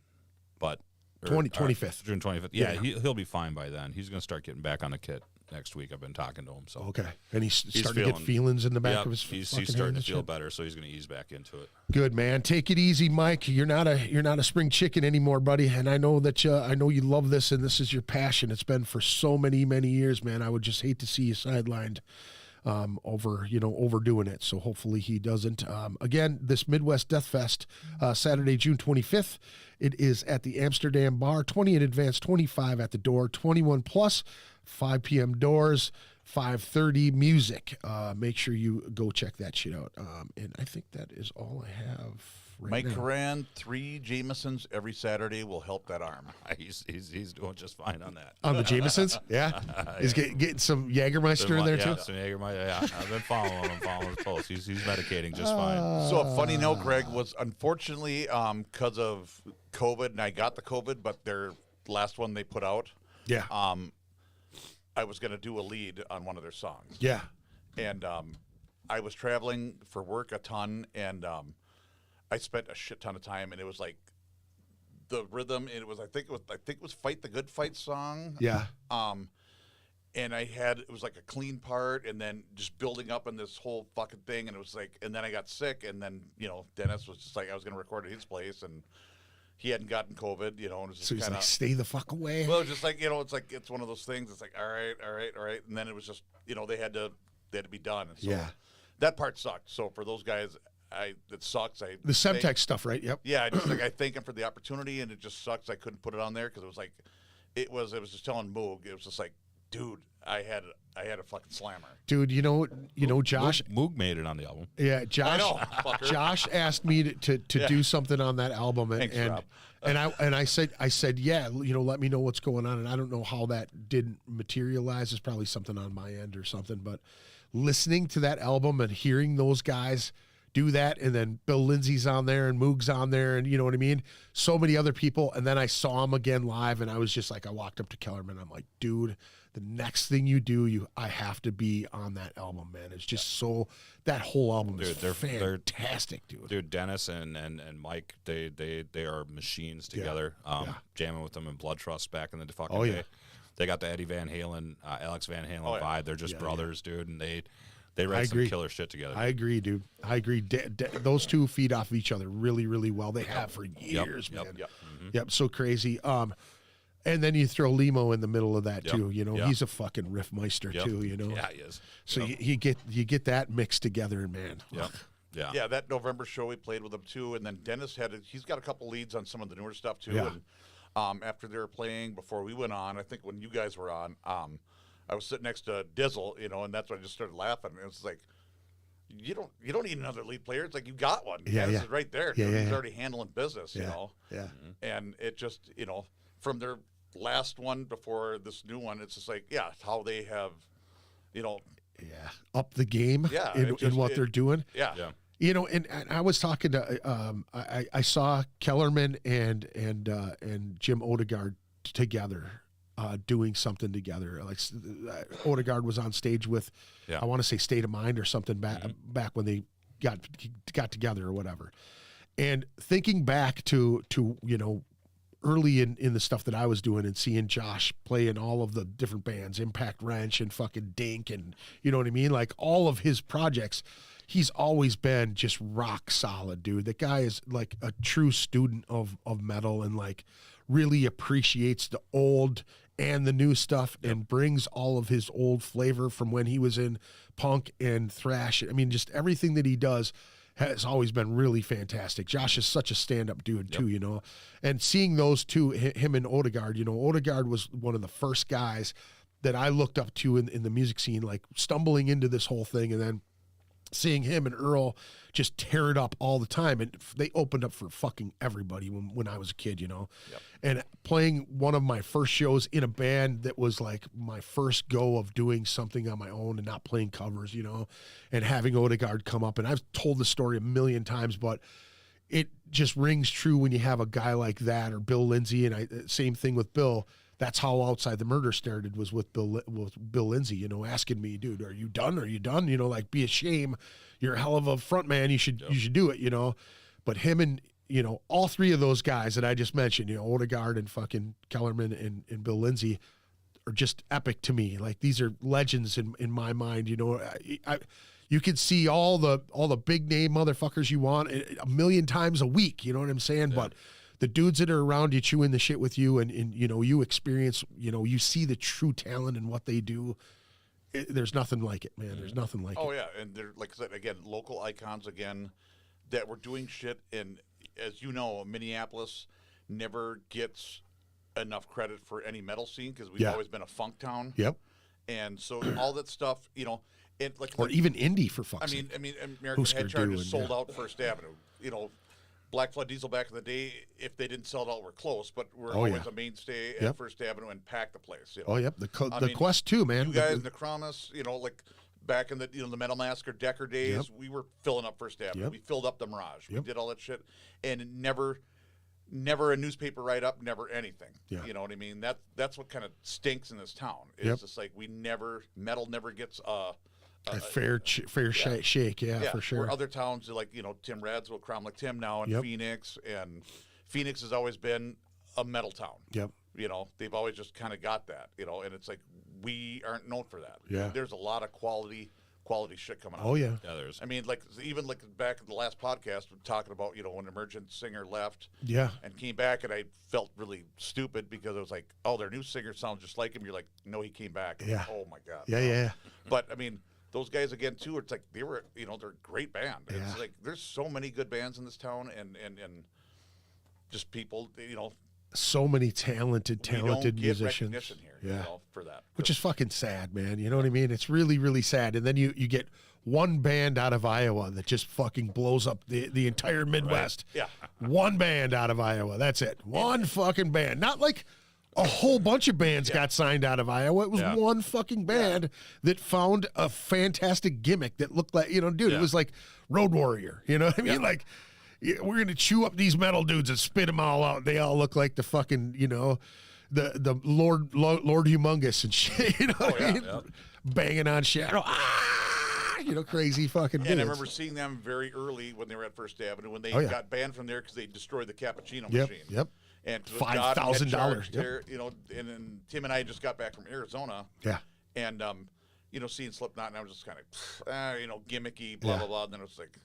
but 25th. June 25th. Yeah, he'll be fine by then. He's going to start getting back on the kit next week. I've been talking to him. So Okay, and he's starting to get feelings in the back of his. He's fucking starting hand to feel and shit. better, so he's going to ease back into it. Good, man. Take it easy, Mike. You're not a spring chicken anymore, buddy. And I know that I know you love this, and this is your passion. It's been for so many years, man. I would just hate to see you sidelined. Overdoing it. So hopefully he doesn't. Again, this Midwest Death Fest, Saturday, June 25th. It is at the Amsterdam Bar, 20 in advance, 25 at the door, 21 plus, 5 p.m. doors, 5:30 music. Make sure you go check that shit out. And I think that is all I have right Mike now. Coran, 3 Jamesons every Saturday will help that arm. He's doing just fine on that. On the Jamesons? Yeah? He's getting some Jägermeister in there, too? Some Jägermeister. Yeah, I've been following him close. He's medicating just fine. So a funny note, Greg, was unfortunately because of COVID, and I got the COVID, but their last one they put out, Yeah. I was going to do a lead on one of their songs. Yeah. And I was traveling for work a ton, and I spent a shit ton of time, and it was like the rhythm. And I think it was "Fight the Good Fight" song. Yeah. And it was like a clean part, and then just building up in this whole fucking thing, and it was like, and then I got sick, and then Dennis was just like, I was going to record at his place, and he hadn't gotten COVID, and it was just So he's kinda, like, stay the fuck away. well, just like it's one of those things. It's like, all right, and then it was just they had to be done. And so Yeah. that part sucked. So for those guys, it sucks. The Semtex stuff, right? Yep. Yeah, I thank him for the opportunity, and it just sucks I couldn't put it on there because it was like, it was just telling Moog, it was just like, dude, I had a fucking slammer. Dude, Josh. Moog made it on the album. Yeah, Josh. I know, fucker. Josh asked me to do something on that album, and Thanks, Rob. and I said, yeah, let me know what's going on. And I don't know how that didn't materialize. It's probably something on my end or something. But listening to that album and hearing those guys do that, and then Bill Lindsay's on there and Moog's on there, and you know what I mean? So many other people. And then I saw him again live, and I was just like, I walked up to Kellerman. I'm like, dude, the next thing you do, I have to be on that album, man. It's just that whole album is fantastic, dude. Dude, Dennis and Mike, they are machines together. Jamming with them in Blood Trust back in the fucking day. They got the Eddie Van Halen, Alex Van Halen vibe. They're just brothers, dude, and they write some killer shit together. I agree, dude. I agree. Those two feed off of each other really, really well. They have for years, man. Yep, so crazy. And then you throw Limo in the middle of that too. He's a fucking riffmeister too. Yeah, he is. So you get that mixed together, man. Yeah, that November show we played with him too, and then Dennis he's got a couple leads on some of the newer stuff too. Yeah. And after they were playing, before we went on, I think when you guys were on, I was sitting next to Dizzle, and that's when I just started laughing. It was like, you don't need another lead player. It's like, you got one. Dennis is right there. He's already handling business. Yeah. And it just from their last one before this new one, it's just like, how they have, up the game in what they're doing. Yeah. And I was talking to I saw Kellerman and Jim Odegaard together doing something together. Like Odegaard was on stage with, I want to say State of Mind or something back when they got together or whatever. And thinking back to you know, early in the stuff that I was doing and seeing Josh play in all of the different bands, Impact Wrench and fucking Dink, and you know what I mean? Like all of his projects, he's always been just rock solid, dude. That guy is like a true student of metal and like really appreciates the old and the new stuff and brings all of his old flavor from when he was in punk and thrash. I mean, just everything that he does has always been really fantastic. Josh is such a stand-up dude too, you know, and seeing those two, him and Odegaard, you know, Odegaard was one of the first guys that I looked up to in the music scene, like stumbling into this whole thing, and then seeing him and Earl just tear it up all the time. And they opened up for fucking everybody when I was a kid, you know, and playing one of my first shows in a band that was like my first go of doing something on my own and not playing covers, you know, and having Odegaard come up. And I've told the story a million times, but it just rings true when you have a guy like that, or Bill Lindsay. And same thing with Bill. That's how Outside the Murder started, was with Bill Lindsay, you know, asking me, dude, are you done? Are you done? You know, like, be a shame. You're a hell of a front man. You should do it, you know. But him and, you know, all three of those guys that I just mentioned, you know, Odegaard and fucking Kellerman and Bill Lindsay are just epic to me. Like, these are legends in my mind, you know. You can see all the big name motherfuckers you want a million times a week, you know what I'm saying? Yeah. But the dudes that are around you chewing the shit with you and you know, you experience, you know, you see the true talent in what they do. There's nothing like it, man. There's nothing like it. Oh, yeah. And they're, like I said, again, local icons again that were doing shit. And as you know, Minneapolis never gets enough credit for any metal scene because we've always been a funk town. Yep. And so all that stuff, you know, it like, or even indie for fuck's sake. I mean, American Head Chargers sold out First Avenue. You know, Black Flood Diesel back in the day, if they didn't sell it out, we're close, but we're always a mainstay at First Avenue and pack the place. You know? Oh, yep. The Quest too, man. You guys, Necromus, you know, like back in the the Metal Massacre Decker days, we were filling up First Avenue. We filled up the Mirage. We did all that shit, and it never a newspaper write up, never anything. You know what I mean? That's what kind of stinks in this town. It's just like metal never gets a fair shake, for sure. Where other towns like, you know, Tim Radsville, Crown like Tim now, and Phoenix has always been a metal town. Yep. You know, they've always just kind of got that, you know, and it's like we aren't known for that. Yeah. There's a lot of quality shit coming out. Oh, yeah. Yeah, there's. I mean, like, even like back in the last podcast, we're talking about, you know, when an emergent singer left and came back, and I felt really stupid because I was like, oh, their new singer sounds just like him. You're like, no, he came back. Yeah. Like, oh, my God. Yeah. But, I mean, those guys again too. It's like they were, you know, they're a great band. It's like there's so many good bands in this town, and just people, you know. So many talented musicians. Recognition here, you know, for that, which is fucking sad, man. You know what I mean? It's really, really sad. And then you get one band out of Iowa that just fucking blows up the entire Midwest. Right. Yeah. One band out of Iowa. That's it. One fucking band. Not like a whole bunch of bands got signed out of Iowa. It was one fucking band that found a fantastic gimmick that looked like, you know, dude, it was like Road Warrior. You know what I mean? Like, we're going to chew up these metal dudes and spit them all out. They all look like the fucking, you know, the Lord Humongous and shit. You know what I mean? Banging on Shadow. You know, crazy fucking dudes. And I remember seeing them very early when they were at First Avenue, when they got banned from there because they destroyed the cappuccino machine. Yep. And $5,000. You know, and then Tim and I just got back from Arizona. Yeah. And you know, seeing Slipknot, and I was just kind of, you know, gimmicky, blah blah blah. And then it was like,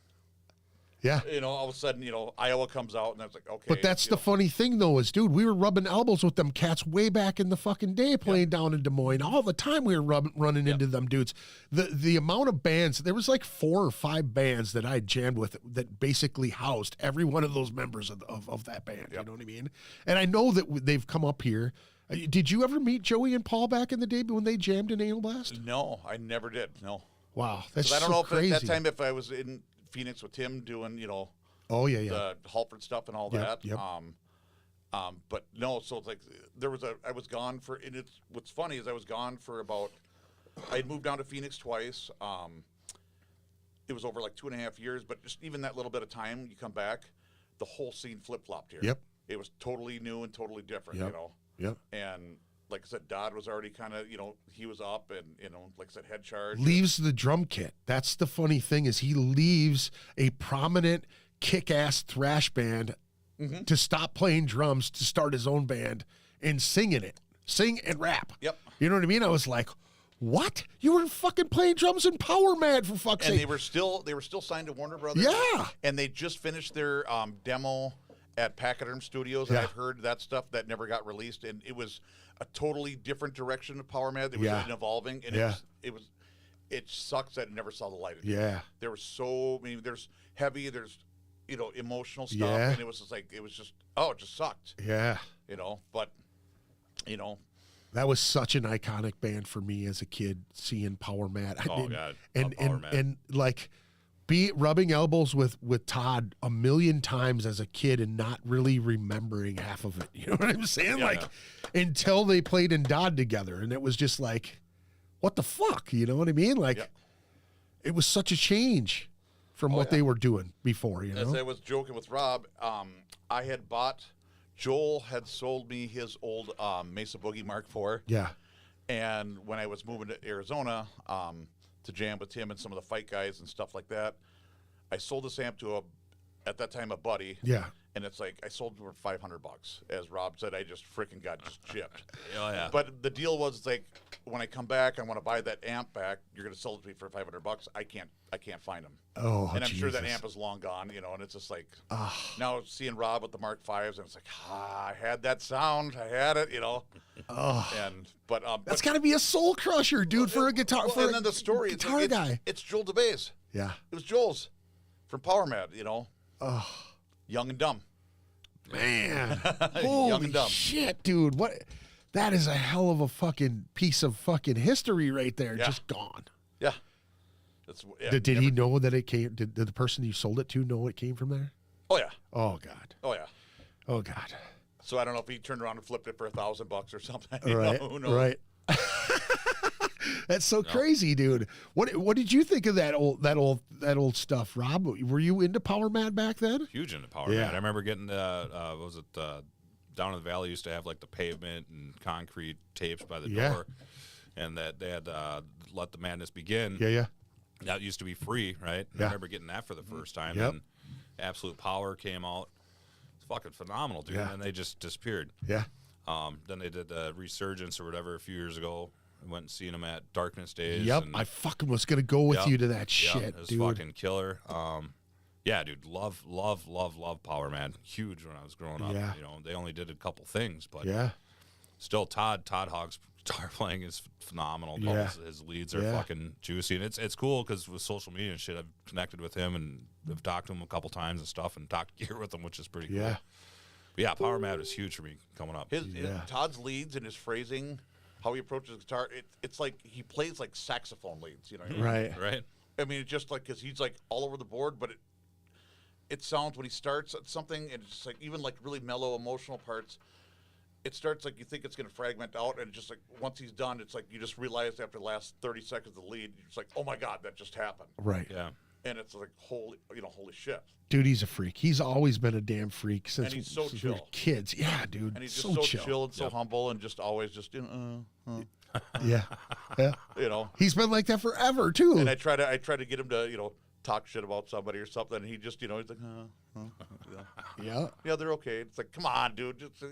you know, all of a sudden, you know, Iowa comes out, and I was like, okay. But that's the funny thing, though, is, dude, we were rubbing elbows with them cats way back in the fucking day, playing down in Des Moines. All the time we were running into them dudes. The amount of bands, there was like 4 or 5 bands that I jammed with that basically housed every one of those members of that band. You know what I mean? And I know that they've come up here. Did you ever meet Joey and Paul back in the day when they jammed in Anal Blast? No, I never did. No. Wow, that's I don't so know crazy. if at that time if I was in Phoenix with Tim doing, you know, the Halford stuff and all that. Yep. But no, so it's like I was gone for, and it's, what's funny is I was gone for about, I'd moved down to Phoenix twice. It was over like 2.5 years, but just even that little bit of time, you come back, the whole scene flip-flopped here. Yep. It was totally new and totally different, you know. Yep. And like I said, Dodd was already kind of, he was up and, like I said, head charge. Leaves the drum kit. That's the funny thing is he leaves a prominent kick-ass thrash band to stop playing drums to start his own band and sing and rap. Yep. You know what I mean? I was like, what? You were fucking playing drums in Power Mad for fuck's And sake. they were still signed to Warner Brothers. Yeah. And they just finished their demo at Pachyderm Studios, and Yeah. I've heard that stuff that never got released, and it was a totally different direction of Power Mad. It was evolving, and it sucks that it never saw the light of day. Yeah. There was so many. There's heavy. There's emotional stuff, Yeah. and it was just like it just sucked. Yeah. But That was such an iconic band for me as a kid, seeing Power Mad. Oh, God. And Love Power Mad. and like rubbing elbows with Todd a million times as a kid and not really remembering half of it. You know what I'm saying? Yeah. Until they played in Dodd together, and it was just like, what the fuck? You know what I mean? Like, Yeah. it was such a change from what they were doing before. You as know? I was joking with Rob, I had bought. Joel had sold me his old Mesa Boogie Mark IV. Yeah. And when I was moving to Arizona to jam with him and some of the fight guys and stuff like that, I sold this amp to at that time, a buddy. Yeah. And it's like, I sold it for $500. As Rob said, I just freaking got just gypped. Oh, yeah. But the deal was, it's like, when I come back, I want to buy that amp back. You're going to sell it to me for $500. I can't find them. Oh, and I'm sure that Jesus. amp is long gone, and it's just like, now seeing Rob with the Mark Vs, and it's like, I had that sound. I had it, But That's got to be a soul crusher, dude, for a guitar. well, for and then the story, guitar guy. It's Joel DeBase. Yeah. It was Joel's from Power Mad, Young and dumb. Man, Young holy and dumb. shit, dude! What? That is a hell of a fucking piece of fucking history right there. Yeah. Just gone. Yeah. That's, yeah Did he know that it came? Did the person you sold it to know it came from there? Oh, yeah. Oh God. Oh, yeah. Oh God. So I don't know if he turned around and flipped it for $1,000 or something. You Right. know, who knows? Right. That's so crazy, dude. What did you think of that old stuff, Rob? Were you into Power Mad back then? Huge into Power Yeah. Mad. I remember getting down in the valley used to have like the pavement and concrete tapes by the Yeah. door, and that they had Let the Madness Begin. Yeah. That used to be free, right? And Yeah. I remember getting that for the first time. Yep. And Absolute Power came out. It's fucking phenomenal, dude. Yeah. And they just disappeared. Yeah. Then they did the Resurgence or whatever a few years ago. I went and seen them at Darkness Days. Yep. and- I fucking was gonna go with Yep. you to that Yep, shit, it was dude. fucking killer. Yeah, dude, love Power Mad. Huge when I was growing up. Yeah. They only did a couple things, but Yeah. still, Todd Hogg's guitar playing is phenomenal. Yeah. His leads are Yeah. fucking juicy, and it's cool because with social media and shit, I've connected with him and I've talked to him a couple times and stuff, and talked gear with him, which is pretty Yeah. cool. But yeah, Power Mad was huge for me coming up. Todd's leads and his phrasing, how he approaches guitar, it's like he plays like saxophone leads, Right. Right? I mean, it's just like, because he's like all over the board, but it sounds when he starts at something, and it's just like, even like really mellow emotional parts, it starts like you think it's going to fragment out, and just like once he's done, it's like you just realize after the last 30 seconds of the lead, you're just like, oh my God, that just happened. Right. Yeah. And it's like, holy shit. Dude, he's a freak. He's always been a damn freak since, And he's so since we were chill. kids. Yeah, dude. And he's just so chill and so Yep. humble, and just always just, Yeah. Yeah. He's been like that forever too. And I try to get him to, talk shit about somebody or something. And he just, he's like, Yeah. yeah, they're okay. It's like, come on, dude. Just,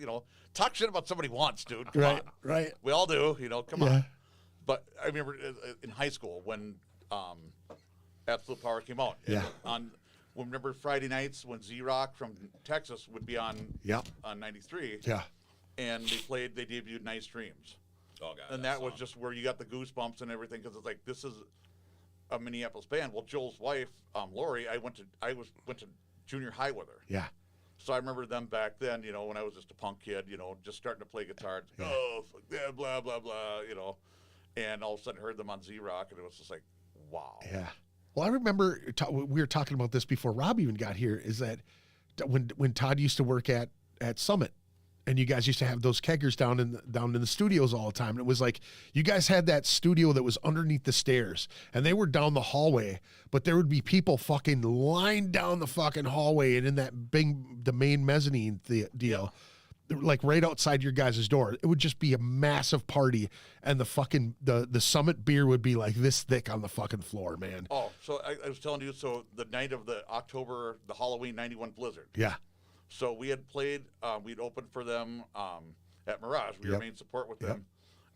talk shit about somebody once, dude. Come Right. on. Right. We all do, come Yeah. on. But I remember in high school when Absolute Power came out. Yeah. Remember Friday nights when Z-Rock from Texas would be on Yep. on 93. Yeah. And they debuted Nice Dreams. Oh god. And that was just where you got the goosebumps and everything, because it's like, this is a Minneapolis band. Well, Joel's wife, Lori, I went to junior high with her. Yeah. So I remember them back then, when I was just a punk kid, just starting to play guitar. It's like, oh, fuck that, blah, blah, blah, And all of a sudden heard them on Z-Rock, and it was just like, wow. Yeah. Well, I remember we were talking about this before Rob even got here, is that when Todd used to work at Summit, and you guys used to have those keggers down in the studios all the time. And it was like, you guys had that studio that was underneath the stairs, and they were down the hallway, but there would be people fucking lined down the fucking hallway and in the main mezzanine deal. like right outside your guys' door. It would just be a massive party, and the fucking the Summit beer would be like this thick on the fucking floor, man. Oh, so I was telling you, so the night of the Halloween '91 blizzard. Yeah. So we had played, we'd opened for them at Mirage. We were main support with them,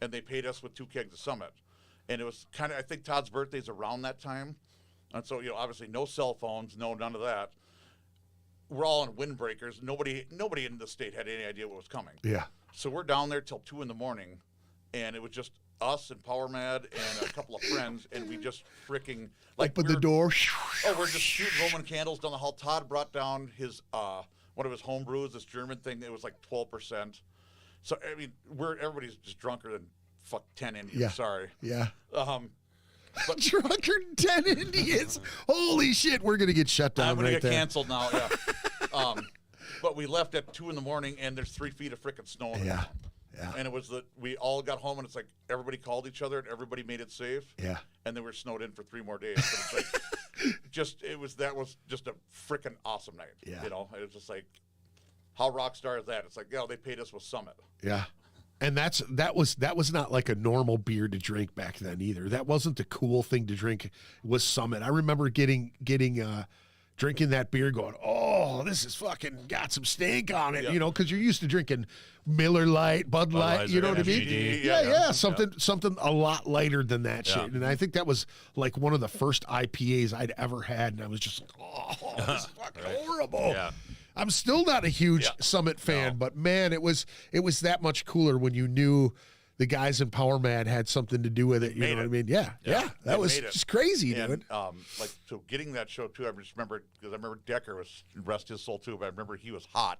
and they paid us with 2 kegs of Summit. And it was kind of, I think Todd's birthday's around that time. And so, obviously no cell phones, none of that. We're all on windbreakers. Nobody in the state had any idea what was coming. Yeah. So we're down there till 2 a.m, and it was just us and Power Mad and a couple of friends, and we just freaking Open the door. Oh, we're just shooting Roman candles down the hall. Todd brought down his one of his home brews, this German thing. It was like 12%. So I mean, everybody's just drunker than 10 Indians. Yeah. Sorry. Yeah. But Drunker than 10 Indians. Holy shit, we're gonna get shut down. I'm gonna right get there. canceled now. Yeah. But we left at 2 a.m, and there's 3 feet of freaking snow. Yeah. Yeah. And it was we all got home, and it's like everybody called each other, and everybody made it safe. Yeah. And then we were snowed in for 3 more days. But it's like, that was just a freaking awesome night. Yeah. It was just like, how rock star is that? It's like, they paid us with Summit. Yeah. And that was not like a normal beer to drink back then either. That wasn't the cool thing to drink. Was Summit. I remember drinking that beer, going, "Oh, this is fucking got some stank on it," because you're used to drinking Miller Lite, Bud Light, you know what I mean? MGD. Yeah, something a lot lighter than that shit. And I think that was like one of the first IPAs I'd ever had, and I was just like, "Oh, this is fucking horrible." Yeah. I'm still not a huge Summit fan, but man, it was that much cooler when you knew the guys in Power Mad had something to do with it. You know what I mean? Yeah. That was just crazy, dude. So getting that show too, I just remember, because I remember Decker was, rest his soul too, but I remember he was hot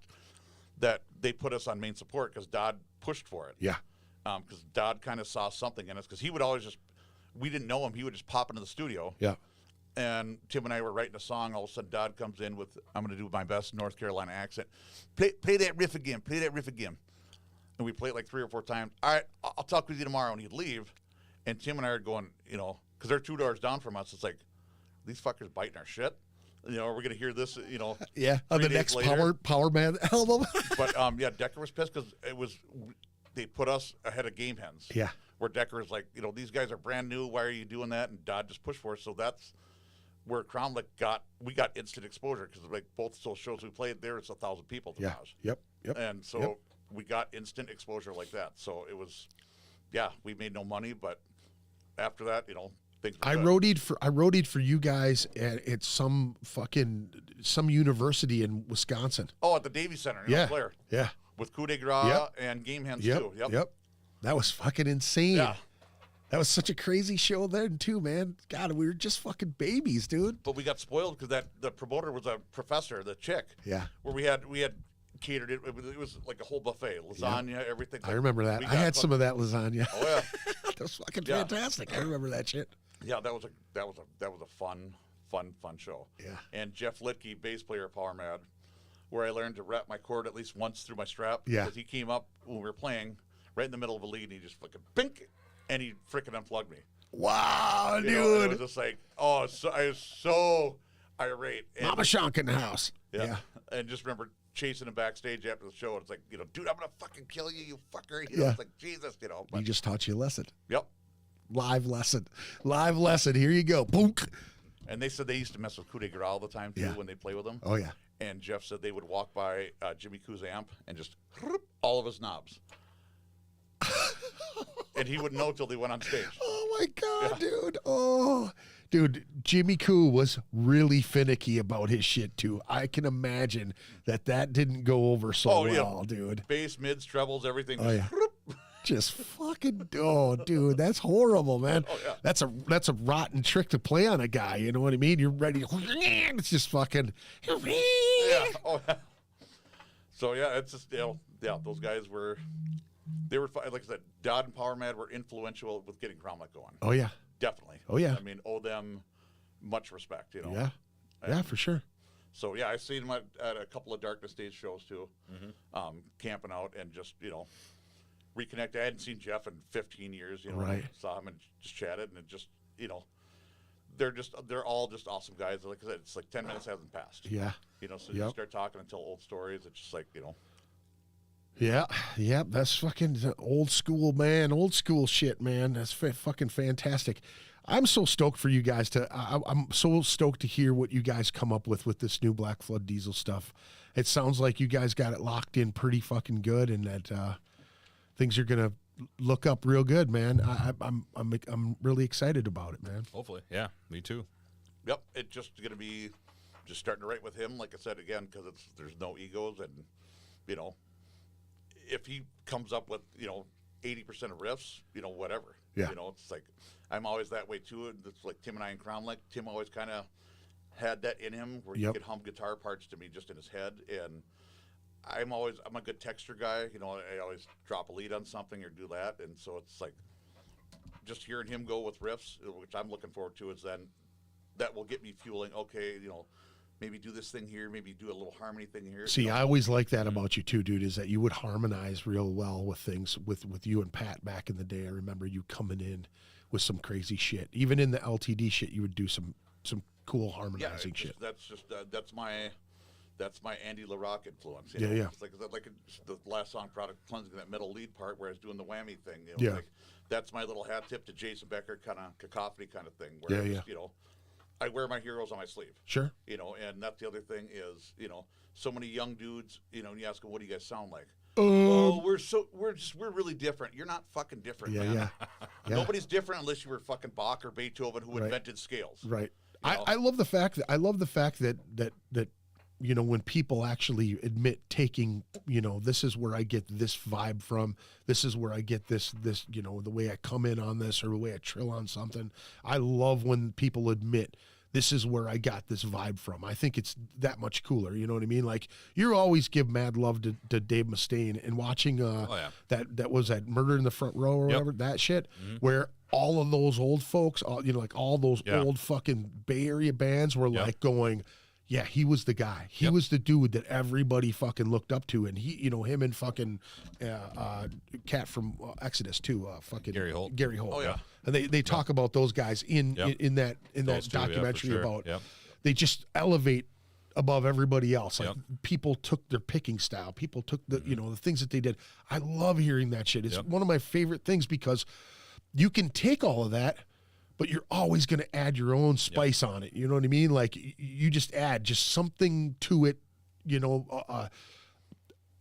that they put us on main support because Dodd pushed for it. Yeah. Because Dodd kind of saw something in us, because he would always we didn't know him, he would just pop into the studio. Yeah. And Tim and I were writing a song. All of a sudden, Dodd comes in with, "I'm going to do my best North Carolina accent. Play that riff again. Play that riff again." And we play it like 3 or 4 times. "All right, I'll talk with you tomorrow." And he'd leave. And Tim and I are going, because they're 2 doors down from us. It's like, these fuckers biting our shit. Are we going to hear this, Yeah, on the 3 days next later? Power Man album. But, Decker was pissed because they put us ahead of Game Hens. Yeah. Where Decker was like, these guys are brand new. Why are you doing that? And Dodd just pushed for us. So that's where Crown Lick we got instant exposure, because like both those shows we played there, it's 1,000 people to Mirage. Yep. And so we got instant exposure like that. So it was, we made no money, but after that, things were I roadied for you guys at some university in Wisconsin. Oh, at the Davy Center in Yeah. Eau Claire. Yeah. With Coup de Grace and Game Hens too. Yep. That was fucking insane. Yeah. That was such a crazy show then too, man. God, we were just fucking babies, dude. But we got spoiled because the promoter was a professor, the chick. Yeah. Where we had catered it. It was like a whole buffet, lasagna, everything. I remember that. We I had got some of that lasagna. Oh yeah. That was fucking Yeah. fantastic. I remember that shit. Yeah, that was a fun show. Yeah. And Jeff Litke, bass player of Power Mad, where I learned to wrap my cord at least once through my strap. Yeah. Because he came up when we were playing right in the middle of a lead, and he just fucking bink, and he freaking unplugged me. Wow, And dude. it was just like, I was so irate. And, Mama Shank in the house. yeah. And just remember chasing him backstage after the show. And it's like, dude, I'm gonna fucking kill you, you fucker. Yeah. It's like, Jesus, But, He just taught you a lesson. yep. Live lesson. Here you go. Boonk. And they said they used to mess with Coup de Grace all the time too when they play with them. Oh yeah. And Jeff said they would walk by Jimmy Coo's amp and just all of his knobs. And he wouldn't know till they went on stage. Oh my God, dude. Oh, dude. Jimmy Coo was really finicky about his shit too. I can imagine that didn't go over so well, dude. Bass, mids, trebles, everything. Oh yeah. Just fucking, dude, that's horrible, man. Oh, yeah. That's a rotten trick to play on a guy. You know what I mean? You're ready. It's just fucking. Yeah. Oh, yeah. So yeah, it's just those guys were like I said, Dodd and Power Mad were influential with getting Crown Lick going. Oh yeah. Definitely. Oh yeah. I mean, owe them much respect. Yeah. Yeah, for sure. So yeah, I've seen them at a couple of Darkness Stage shows too, camping out and just reconnect. I hadn't seen Jeff in 15 years. Right. Saw him and just chatted, and it just they're all just awesome guys. Like I said, it's like 10 minutes hasn't passed. Yeah. So you start talking and tell old stories. It's just like Yeah, yeah, that's fucking old school, man. Old school shit, man. That's fucking fantastic. I'm so stoked for you guys I'm so stoked to hear what you guys come up with this new Black Flood Diesel stuff. It sounds like you guys got it locked in pretty fucking good, and that things are gonna look up real good, man. I'm really excited about it, man. Hopefully, yeah, me too. Yep, it's just going to be just starting to write with him, like I said again, because there's no egos, and you know, if he comes up with 80% of riffs, whatever. Yeah. It's like I'm always that way too. And it's like Tim and I in Crown Lake. Tim always kind of had that in him where he could hum guitar parts to me just in his head, and I'm a good texture guy. I always drop a lead on something or do that, and so it's like just hearing him go with riffs, which I'm looking forward to, is then that will get me fueling. Okay, maybe do this thing here, maybe do a little harmony thing here. See, I always like that about you too, dude, is that you would harmonize real well with things with you and Pat back in the day. I remember you coming in with some crazy shit. Even in the LTD shit, you would do some cool harmonizing shit. That's my Andy LaRock influence. Yeah. It's like the last song, Product Cleansing, that middle lead part where I was doing the whammy thing. Yeah. Like, that's my little hat tip to Jason Becker kind of cacophony kind of thing. Where I wear my heroes on my sleeve. Sure. And that's the other thing is, so many young dudes, and you ask them, what do you guys sound like? We're really different. You're not fucking different, man. Yeah. Nobody's different unless you were fucking Bach or Beethoven who invented scales. Right. I love the fact that when people actually admit taking, this is where I get this vibe from, this is where I get this, the way I come in on this or the way I trill on something. I love when people admit this is where I got this vibe from. I think it's that much cooler. You know what I mean? Like, you always give mad love to Dave Mustaine, and watching that was that Murder in the Front Row or whatever, that shit, where all of those old folks, all those old fucking Bay Area bands were like going, yeah, he was the guy. He was the dude that everybody fucking looked up to, and him and fucking cat from Exodus too, fucking Gary Holt. Oh yeah, and they talk about those guys in that documentary about they just elevate above everybody else. Like, people took their picking style, people took the the things that they did. I love hearing that shit. It's one of my favorite things because you can take all of that, but you're always going to add your own spice on it. You know what I mean? Like, you just add just something to it,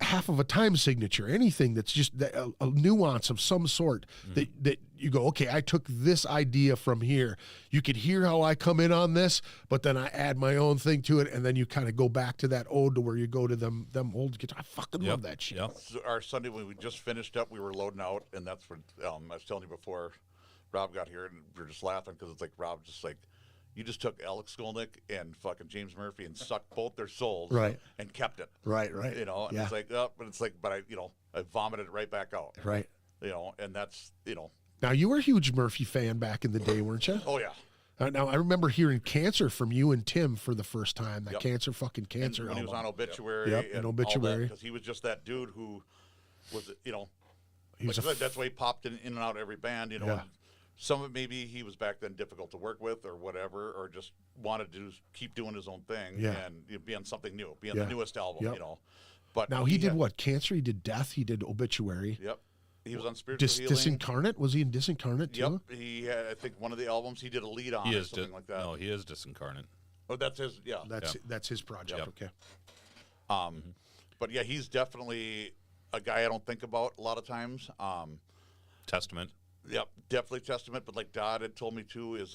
half of a time signature, anything that's just a nuance of some sort that you go, okay, I took this idea from here. You could hear how I come in on this, but then I add my own thing to it, and then you kind of go back to that ode to where you go to them old guitars. I fucking love that shit. So our Sunday when we just finished up, we were loading out, and that's what I was telling you before Rob got here, and we were just laughing because it's like Rob just like, you just took Alex Skolnick and fucking James Murphy and sucked both their souls, and kept it, right. And it's like, but I vomited it right back out, right. And that's Now, you were a huge Murphy fan back in the day, weren't you? Oh yeah. Now I remember hearing Cancer from you and Tim for the first time. That Cancer and when he was on Obituary, and Obituary, because he was just that dude who was that's why he popped in and out of every band, and some of it maybe he was back then difficult to work with or whatever, or just wanted to keep doing his own thing and be on something new, be on the newest album, But now he did what? Cancer. He did Death. He did Obituary. Yep. He was on Spiritual Healing. Disincarnate? Was he in Disincarnate too? Yep. He had, I think, one of the albums he did a lead on or something like that. No, he is Disincarnate. Oh, that's his. Yeah. That's his project. Okay. But yeah, he's definitely a guy I don't think about a lot of times. Testament. Yep, definitely Testament. But like Dodd had told me too, is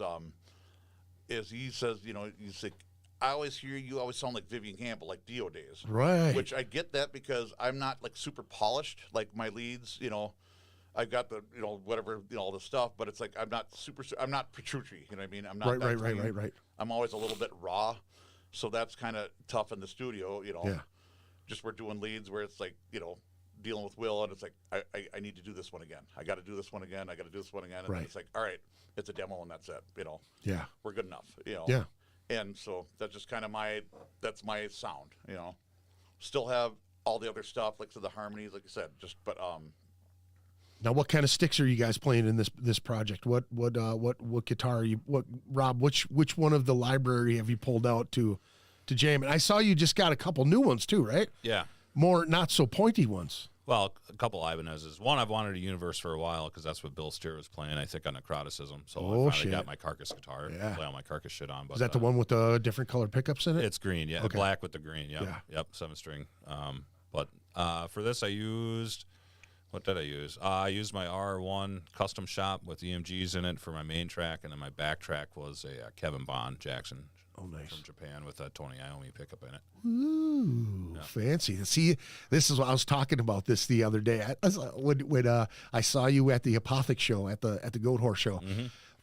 he says, he's like, I always hear you always sound like Vivian Campbell, like Dio days. Right. Which I get that because I'm not like super polished, like my leads, I've got the, whatever, all the stuff, but it's like I'm not Petrucci, you know what I mean? I'm not right. I'm always a little bit raw. So that's kind of tough in the studio, Just we're doing leads where it's like, dealing with Will, and it's like I need to do this one again. I got to do this one again. I got to do this one again. And then it's like, all right, it's a demo and that's it. Yeah. We're good enough. Yeah. And so that's just kind of my sound. Still have all the other stuff, like the harmonies, like I said. Now, what kind of sticks are you guys playing in this project? What guitar are you? Rob? Which one of the library have you pulled out to jam? And I saw you just got a couple new ones too, right? Yeah. More not so pointy ones. Well, a couple Ibanez's. One, I've wanted a Universe for a while because that's what Bill Steer was playing, I think, on Necroticism. So I finally got my Carcass guitar. Yeah. Play all my Carcass shit on. But, Is that the one with the different colored pickups in it? It's green, yeah. Okay. Black with the green, yep. Yeah. Yep, 7-string. But for this, I used... What did I use? I used my R1 custom shop with EMGs in it for my main track, and then my back track was a Kevin Bond Jackson Oh, nice. from Japan with a Tony Iommi pickup in it. Ooh, fancy. See, this is what I was talking about this the other day. When I saw you at the Apothic show, at the Goat Horse show,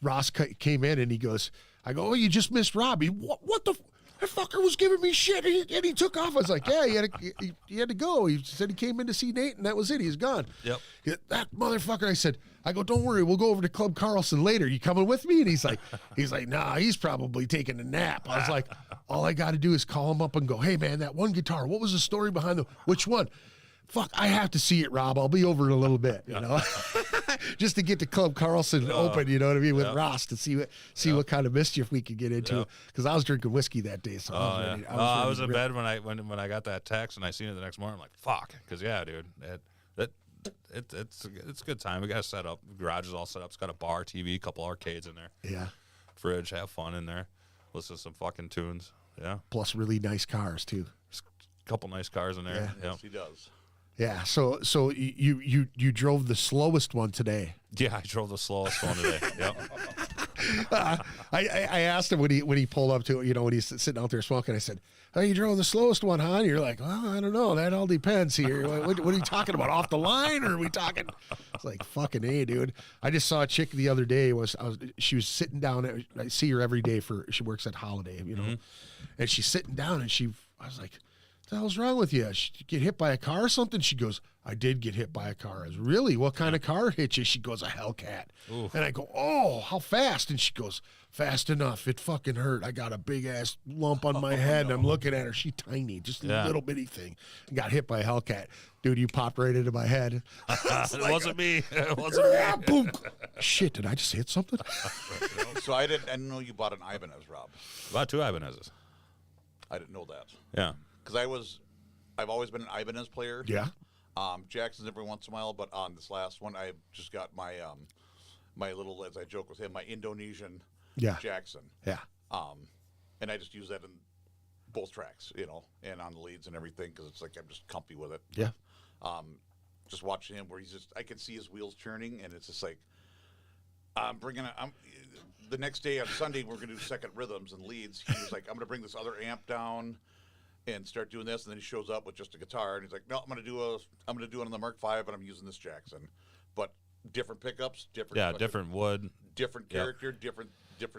Ross came in and he goes, I go, oh, you just missed Robbie. What the... That fucker was giving me shit, and he took off. I was like, yeah, he had to go. He said he came in to see Nate, and that was it. He's gone. Yep. That motherfucker, I go, don't worry, we'll go over to Club Carlson later. You coming with me? And he's like, nah, he's probably taking a nap. I was like, all I got to do is call him up and go, hey, man, that one guitar, what was the story behind which one? Fuck, I have to see it, Rob. I'll be over in a little bit, you know, just to get to Club Carlson open, you know what I mean, with Ross to see what kind of mischief we could get into. Because I was drinking whiskey that day, so I was in bed when I got that text and I seen it the next morning. I'm like, fuck, because dude, it's a good time. We got it set up. The garage is all set up. It's got a bar, TV, a couple arcades in there. Yeah, fridge. Have fun in there. Listen to some fucking tunes. Yeah. Plus really nice cars too. A couple nice cars in there. Yes, he does. Yeah, so you drove the slowest one today. Yeah, I drove the slowest one today. Yep. I asked him when he pulled up to, you know, when he's sitting out there smoking. I said, "Oh, you drove the slowest one, huh?" And you're like, "Well, I don't know. That all depends here. What are you talking about? Off the line, or are we talking?" It's like, fucking A, dude. I just saw a chick the other day. She was sitting down. I see her every day she works at Holiday, you know, and she's sitting down, and I was like, what the hell's wrong with you? Did you get hit by a car or something? She goes, I did get hit by a car. I was, really? What kind of car hit you? She goes, a Hellcat. Oof. And I go, oh, how fast? And she goes, fast enough. It fucking hurt. I got a big ass lump on my head. And I'm looking at her. She's tiny, just a little bitty thing. Got hit by a Hellcat. Dude, you popped right into my head. It wasn't me. It wasn't me. Boom. Shit, did I just hit something? So I didn't know you bought an Ibanez, Rob. Bought 2 Ibanez's. I didn't know that. Yeah. Because I've always been an Ibanez player. Yeah. Jackson's every once in a while, but on this last one, I just got my my little, as I joke with him, my Indonesian Jackson. Yeah. And I just use that in both tracks, you know, and on the leads and everything, because it's like I'm just comfy with it. Yeah. Just watching him where I can see his wheels churning, and it's just like the next day on Sunday we're gonna do second rhythms and leads. He was like, I'm gonna bring this other amp down and start doing this, and then he shows up with just a guitar, and he's like, "No, I'm gonna do it on the Mark V, and I'm using this Jackson, but different pickups, different wood, different character, different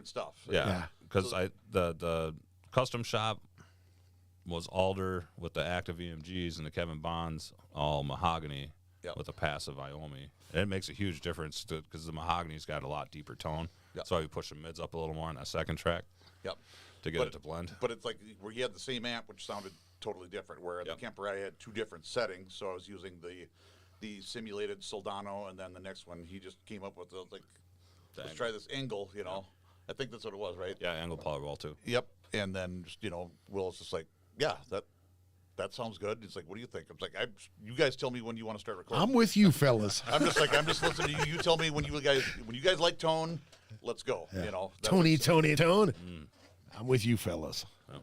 stuff." Yeah, because the custom shop was alder with the active EMGs, and the Kevin Bonds all mahogany with a passive Iommi. And it makes a huge difference because the mahogany's got a lot deeper tone. That's why we push the mids up a little more on that second track. Yep. To get it to blend. But it's like where you had the same amp, which sounded totally different. Where at the Kemper, I had 2 different settings, so I was using the simulated Soldano, and then the next one he just came up with let's try this angle, you know. I think that's what it was, right? Yeah, angle Powerball too. Yep. And then just, you know, Will's just like, yeah, that sounds good. He's like, what do you think? I'm like, you guys tell me when you want to start recording. I'm with you, fellas. I'm just listening to you. You tell me when you guys like tone, let's go. You know, Tony. I'm with you, fellas. Oh.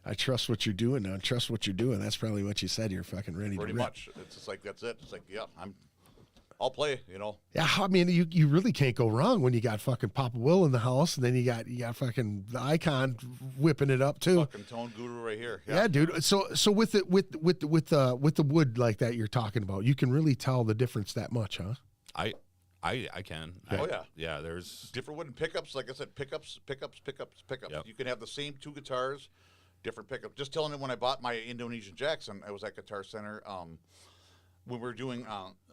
I trust what you're doing now. Trust what you're doing. That's probably what you said. You're fucking ready pretty to rip. much. It's just like, that's it. It's like, yeah, I'll play, you know. Yeah, I mean, you really can't go wrong when you got fucking Papa Will in the house, and then you got fucking the Icon whipping it up too. Fucking tone guru right here. Yeah, dude. So with the wood like that you're talking about, you can really tell the difference that much, huh? I can. Yeah, there's different wooden pickups. Like I said, pickups. Yep. You can have the same 2 guitars, different pickups. Just telling him when I bought my Indonesian Jackson, I was at Guitar Center. When we were doing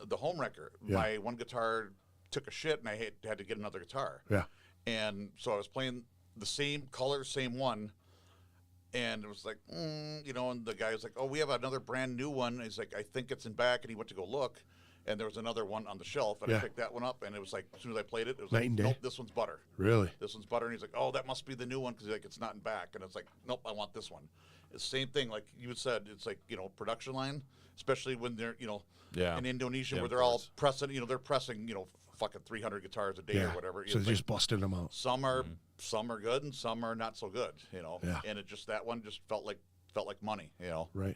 the home wrecker, my one guitar took a shit, and I had to get another guitar. Yeah. And so I was playing the same color, same one, and it was like, you know, and the guy was like, oh, we have another brand new one. And he's like, I think it's in back, and he went to go look. and there was another one on the shelf, and I picked that one up, and it was like, as soon as I played it, it was Night like, and day. nope, this one's butter. Really? This one's butter, and he's like, oh, that must be the new one, because like it's not in back, and it's like, nope, I want this one. It's the same thing, like you said, it's like, you know, production line, especially when they're, you know, in Indonesia, where they're all pressing, you know, they're pressing, you know, fucking 300 guitars a day or whatever. So they're just busting them out. Some are good, and some are not so good, you know. Yeah. And it just, that one just felt like money, you know. Right.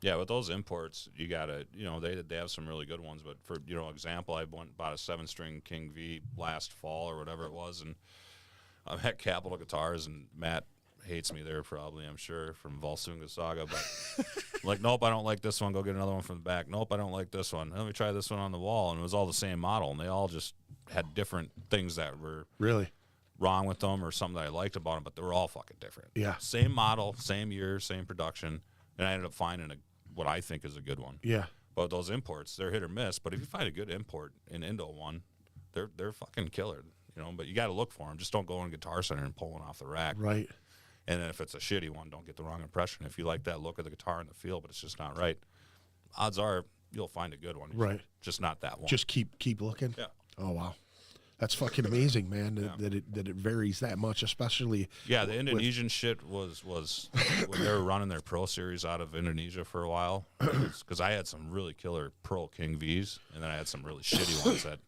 Yeah, with those imports, you gotta, you know, they have some really good ones. But for, you know, example, I bought a 7-string King V last fall or whatever it was, and I'm at Capital Guitars, and Matt hates me there probably, I'm sure, from Volsunga Saga. But like, nope, I don't like this one. Go get another one from the back. Nope, I don't like this one. Let me try this one on the wall, and it was all the same model, and they all just had different things that were Really wrong with them or something that I liked about them, but they were all fucking different. Yeah. Same model, same year, same production, and I ended up finding what I think is a good one. Yeah. But those imports, they're hit or miss. But if you find a good import in Indo one, they're fucking killer. You know, but you got to look for them. Just don't go in Guitar Center and pull one off the rack. Right. And then if it's a shitty one, don't get the wrong impression. If you like that look of the guitar and the feel, but it's just not right, odds are you'll find a good one. Right. Just not that one. Just keep looking. Yeah. Oh wow. That's fucking amazing, man. That it varies that much, especially. Yeah, the Indonesian shit was when they were running their Pro Series out of Indonesia for a while. Because I had some really killer Pro King Vs, and then I had some really shitty ones that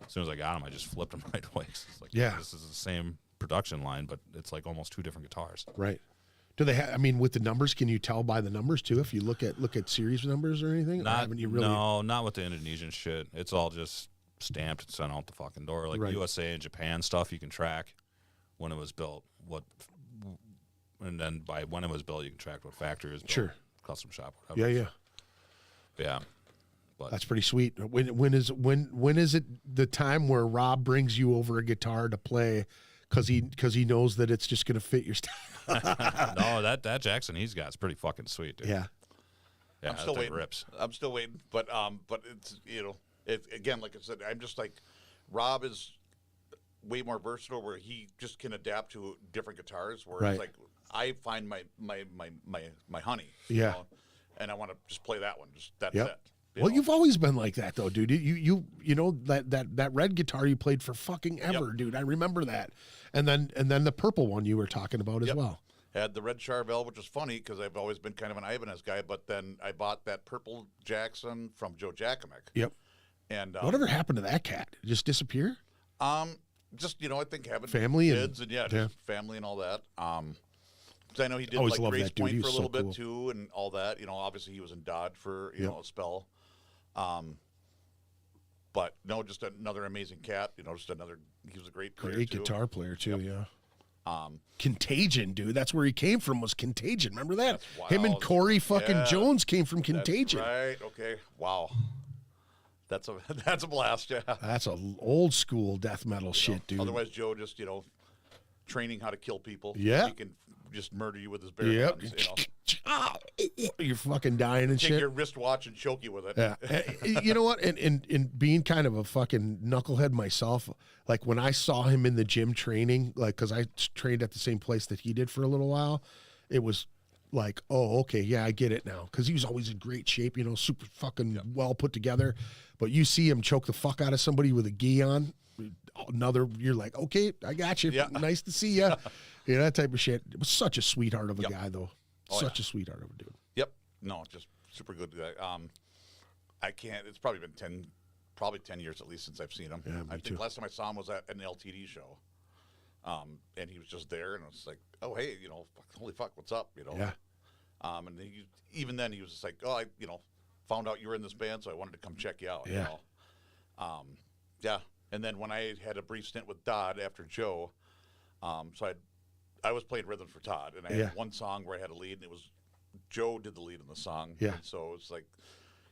as soon as I got them, I just flipped them right away. It's like, this is the same production line, but it's like almost two different guitars. Right. Do they have? I mean, with the numbers, can you tell by the numbers too? If you look at series numbers or anything, No, not with the Indonesian shit. It's all just stamped and sent out the fucking door. Like USA and Japan stuff, you can track when it was built, and then by when it was built, you can track what factory is built, sure, custom shop, whatever. Yeah. But that's pretty sweet. When is it the time where Rob brings you over a guitar to play because he knows that it's just gonna fit your style? No, that Jackson he's got is pretty fucking sweet, dude. Yeah. I'm still waiting. Rips. I'm still waiting, but it's, you know. Again, like I said, I'm just like, Rob is way more versatile, where he just can adapt to different guitars. Where it's like, I find my honey, you know, and I want to just play that one. Just that's it. Well, you've always been like that, though, dude. You know that red guitar you played for fucking ever, dude. I remember that, and then the purple one you were talking about as well. Had the red Charvel, which was funny because I've always been kind of an Ibanez guy, but then I bought that purple Jackson from Joe Jakovic. Yep. And whatever happened to that cat? Did it just disappear? Just, you know, I think having family kids and just family and all that. Because I know he did always like Grace that dude. Point He for a was little so bit too, and all that. You know, obviously he was in Dodge for you know a spell. But no, just another amazing cat. You know, just another. He was a great player too. Guitar player too. Yeah. Contagion, dude. That's where he came from. Was Contagion? Remember that? Him and Corey fucking Jones came from Contagion. That's right. Okay. Wow. That's a blast. Yeah. That's a old school death metal shit, dude. Otherwise, Joe just training how to kill people. Yeah. He can just murder you with his bare hands. You know. You're fucking dying and Take shit. your wristwatch and choke you with it. Yeah. You know what? And being kind of a fucking knucklehead myself, like when I saw him in the gym training, like, because I trained at the same place that he did for a little while, it was like, oh, okay, yeah, I get it now. Because he was always in great shape, you know, super fucking well put together. But you see him choke the fuck out of somebody with a gi on, you're like, okay, I got you. Yeah. Nice to see you. You know, that type of shit. It was such a sweetheart of a guy, though. Such a sweetheart of a dude. Yep. No, just super good guy. I can't. It's probably been 10 years at least since I've seen him. Yeah, I think last time I saw him was at an LTD show. And he was just there, and I was like, oh, hey, you know, holy fuck, what's up, you know? Yeah. And even then he was just like, oh, I, you know, found out you were in this band, so I wanted to come check you out. Yeah. You know? Yeah. And then when I had a brief stint with Dodd after Joe, so I was playing rhythm for Todd, and I had one song where I had a lead, and it was Joe did the lead in the song. Yeah. And so it's like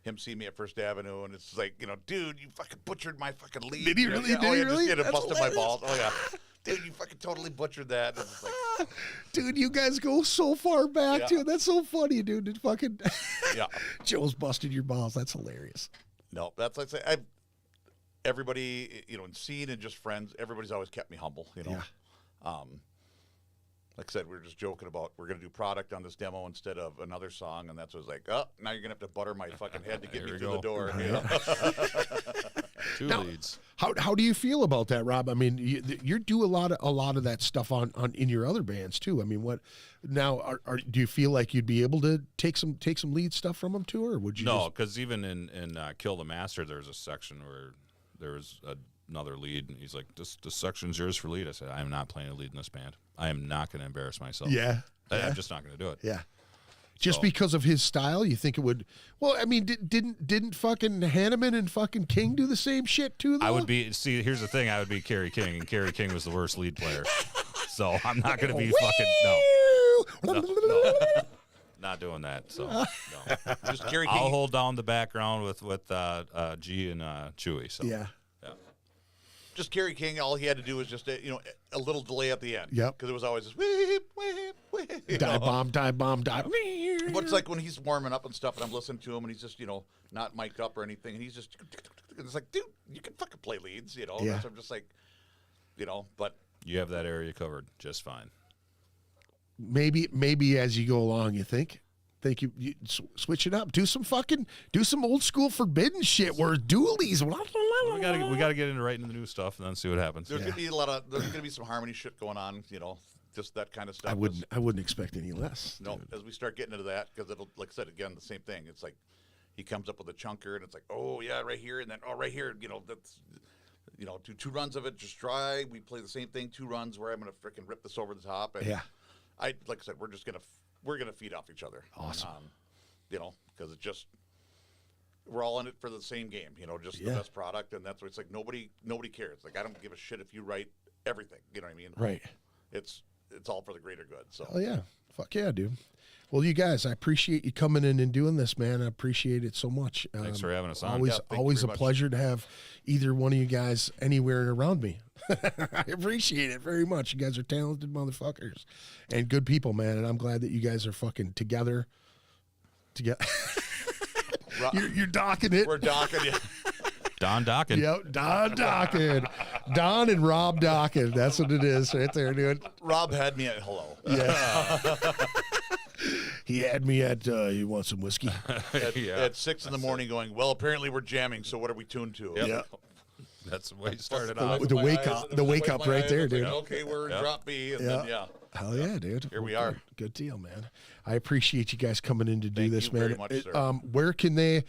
him seeing me at First Avenue, and it's like, you know, dude, you fucking butchered my fucking lead. Did he really? Did he really? Just busted my balls. Oh yeah. Dude, you fucking totally butchered that. And it's like, dude, you guys go so far back, dude. That's so funny, dude. It fucking Joe's busted your balls. That's hilarious. No, that's like I say. Everybody, you know, in scene and just friends, everybody's always kept me humble. You know. like I said, we were just joking about we're gonna do product on this demo instead of another song, and that's what I was like, oh, now you're gonna have to butter my fucking head to get me through the door. You know? Two Now, leads. How do you feel about that, Rob? I mean, you do a lot of that stuff on in your other bands too. I mean, what now? Do you feel like you'd be able to take some lead stuff from them too, or would you? No, because even in Kill the Master, there's a section where there was another lead, and he's like, "This section's yours for lead." I said, "I am not playing a lead in this band. I am not going to embarrass myself. Yeah. I'm just not going to do it." Yeah. Just So- because of his style, you think it would? Well, I mean, didn't fucking Hanneman and fucking King do the same shit too? Though? I would be. See, here's the thing. I would be Kerry King, and Kerry King was the worst lead player. So I'm not going to be fucking no, not doing that. So no. Just Kerry I'll King. hold down the background with G and Chewy. So Yeah. Just Kerry King. All he had to do was just a little delay at the end. Yep. Because it was always just whip, whip, whip. you Die know? bomb, die bomb, die. But it's like when he's warming up and stuff, and I'm listening to him, and he's just not mic'd up or anything, and he's just. It's like, dude, you can fucking play leads, Yeah. So I'm just like, but. you have that area covered just fine. Maybe as you go along, you think you switch it up, do some old school forbidden shit where dualies. We gotta get into writing the new stuff and then see what happens. There's gonna be some harmony shit going on, just that kind of stuff. I wouldn't expect any less. No, as we start getting into that, because it'll, like I said again, the same thing. It's like he comes up with a chunker, and it's like, oh yeah, right here, and then right here, that's, do 2 runs of it just dry. We play the same thing, 2 runs where I'm gonna freaking rip this over the top. And Yeah. like I said, we're gonna feed off each other. Awesome. Because it's just. We're all in it for the same game, just the best product, and that's what it's like. Nobody cares. Like, I don't give a shit if you write everything. You know what I mean? Right. It's all for the greater good. So. Oh yeah. Fuck yeah, dude. Well, you guys, I appreciate you coming in and doing this, man. I appreciate it so much. Thanks for having us on. Always, Yeah, thank you always a very much. pleasure to have either one of you guys anywhere around me. I appreciate it very much. You guys are talented motherfuckers and good people, man. And I'm glad that you guys are fucking together. You're docking it. We're docking you. Don Dockin. Yep, Don Dockin. Don and Rob Dockin. That's what it is right there, dude. Rob had me at hello. Yeah. He had me at, you want some whiskey? At 6 in the morning going, well, apparently we're jamming, so what are we tuned to? Yep. Yeah. That's the way you started The- off. The my wake eyes- up- it was the like wake my up right eyes, there, it's like, dude. okay, we're in Yeah. drop B, and Yeah. then, yeah. Hell yeah, dude. Here we are. Good deal, man. I appreciate you guys coming in to do Thank this, you man. very much, sir. Where can they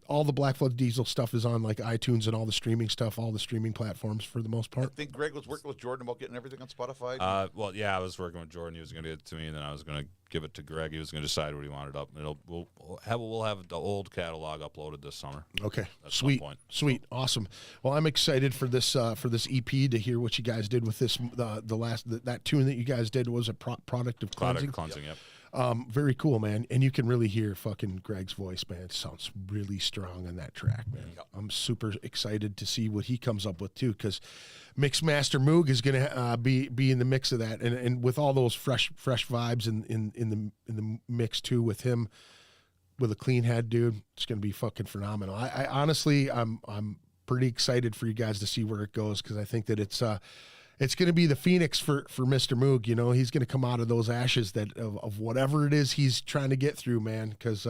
all the Black Flood Diesel stuff is on like iTunes and all the streaming stuff, all the streaming platforms for the most I part? think Greg was working with Jordan about getting everything on Spotify. Well, yeah, I was working with Jordan. He was going to get it to me, and then I was going to give it to Greg. He was going to decide what he wanted up. We'll have the old catalog uploaded this summer. Okay. At some Sweet. point. Sweet. Awesome. Well, I'm excited for this EP to hear what you guys did with this that tune that you guys did was a product of cleansing. Product cleansing, yep. Very cool, man. And you can really hear fucking Greg's voice, man. It sounds really strong on that track, man. I'm super excited to see what he comes up with too, because Mixmaster Moog is gonna be in the mix of that, and with all those fresh vibes in the mix too, with him with a clean head, dude. It's gonna be fucking phenomenal. I honestly, I'm pretty excited for you guys to see where it goes, because I think that it's going to be the phoenix for Mr. Moog. He's going to come out of those ashes of whatever it is he's trying to get through, man, because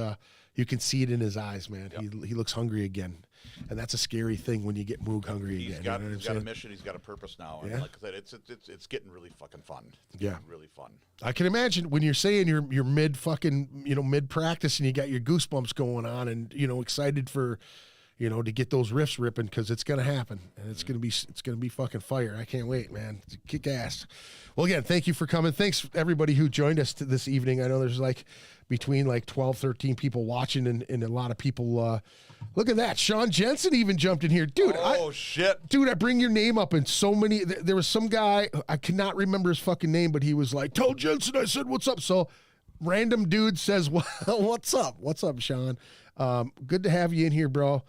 you can see it in his eyes, man. Yep. He looks hungry again, and that's a scary thing when you get Moog hungry He's again. got, you know what he's I'm got a saying? mission. He's got a purpose now. And Yeah. like I said, it's getting really fucking fun. It's Yeah. getting really fun. I can imagine when you're saying you're mid fucking mid practice and you got your goosebumps going on and excited for to get those riffs ripping, because it's gonna happen and it's gonna be fucking fire. I can't wait, man. It's kick ass. Well, again, thank you for coming. Thanks everybody who joined us this evening. I know there's between 12, 13 people watching and a lot of people. Look at that, Sean Jensen even jumped in here, dude. Shit. Dude, I bring your name up and so many. There was some guy, I cannot remember his fucking name, but he was like, "Tell Jensen I said what's up." So, random dude says, "Well, what's up? What's up, Sean? Good to have you in here, bro."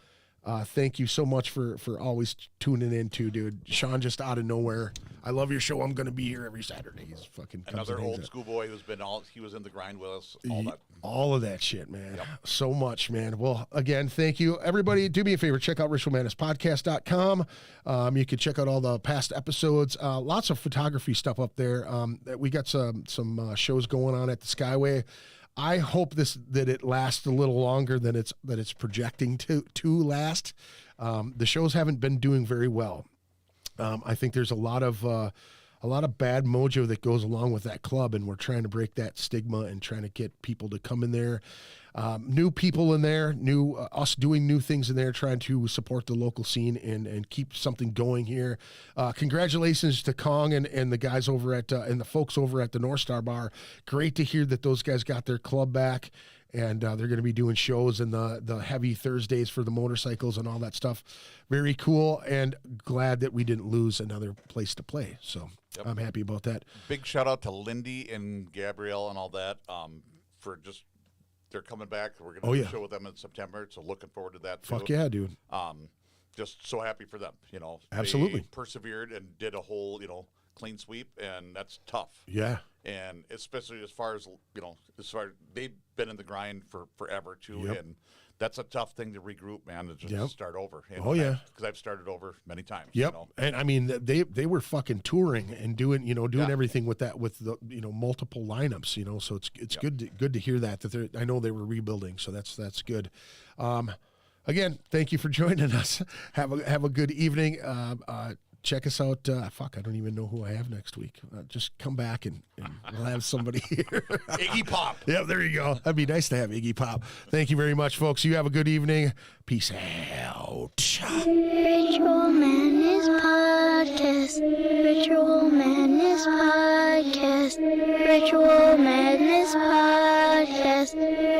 Thank you so much for always tuning in too, dude. Sean, just out of nowhere. I love your show. I'm going to be here every Saturday. He's fucking comes Another and hangs old out. school boy who's been he was in the grind with us, all that. All of that shit, man. So much, man. Well, again, thank you. Everybody, do me a favor. Check out ritualmadnesspodcast.com. You can check out all the past episodes. Lots of photography stuff up there. We got some shows going on at the Skyway. I hope that it lasts a little longer than it's projecting to last. The shows haven't been doing very well. I think there's a lot of bad mojo that goes along with that club, and we're trying to break that stigma and trying to get people to come in there, new people in there, us doing new things in there, trying to support the local scene and keep something going here. Congratulations to Kong and the guys over at and the folks over at the North Star Bar. Great to hear that those guys got their club back. And they're going to be doing shows in the heavy Thursdays for the motorcycles and all that stuff. Very cool, and glad that we didn't lose another place to play. So I'm happy about that. Big shout out to Lindy and Gabrielle and all that for just they're coming back. We're going to do a show with them in September, so looking forward to that too. Fuck yeah, dude. Just so happy for them. Absolutely They persevered and did a whole clean sweep, and that's tough. Yeah. And especially as far as they've been in the grind for forever too, and that's a tough thing to regroup, man. To just start over. And because I've started over many times. Yep. And I mean, they were fucking touring and doing everything with the multiple lineups. So it's good to hear that I know they were rebuilding. So that's good. Again, thank you for joining us. Have a good evening. Check us out. I don't even know who I have next week. Just come back and we'll have somebody here. Iggy Pop. Yeah, there you go. That'd be nice to have Iggy Pop. Thank you very much, folks. You have a good evening. Peace out. Ritual Madness Podcast. Ritual Madness Podcast. Ritual Madness Podcast.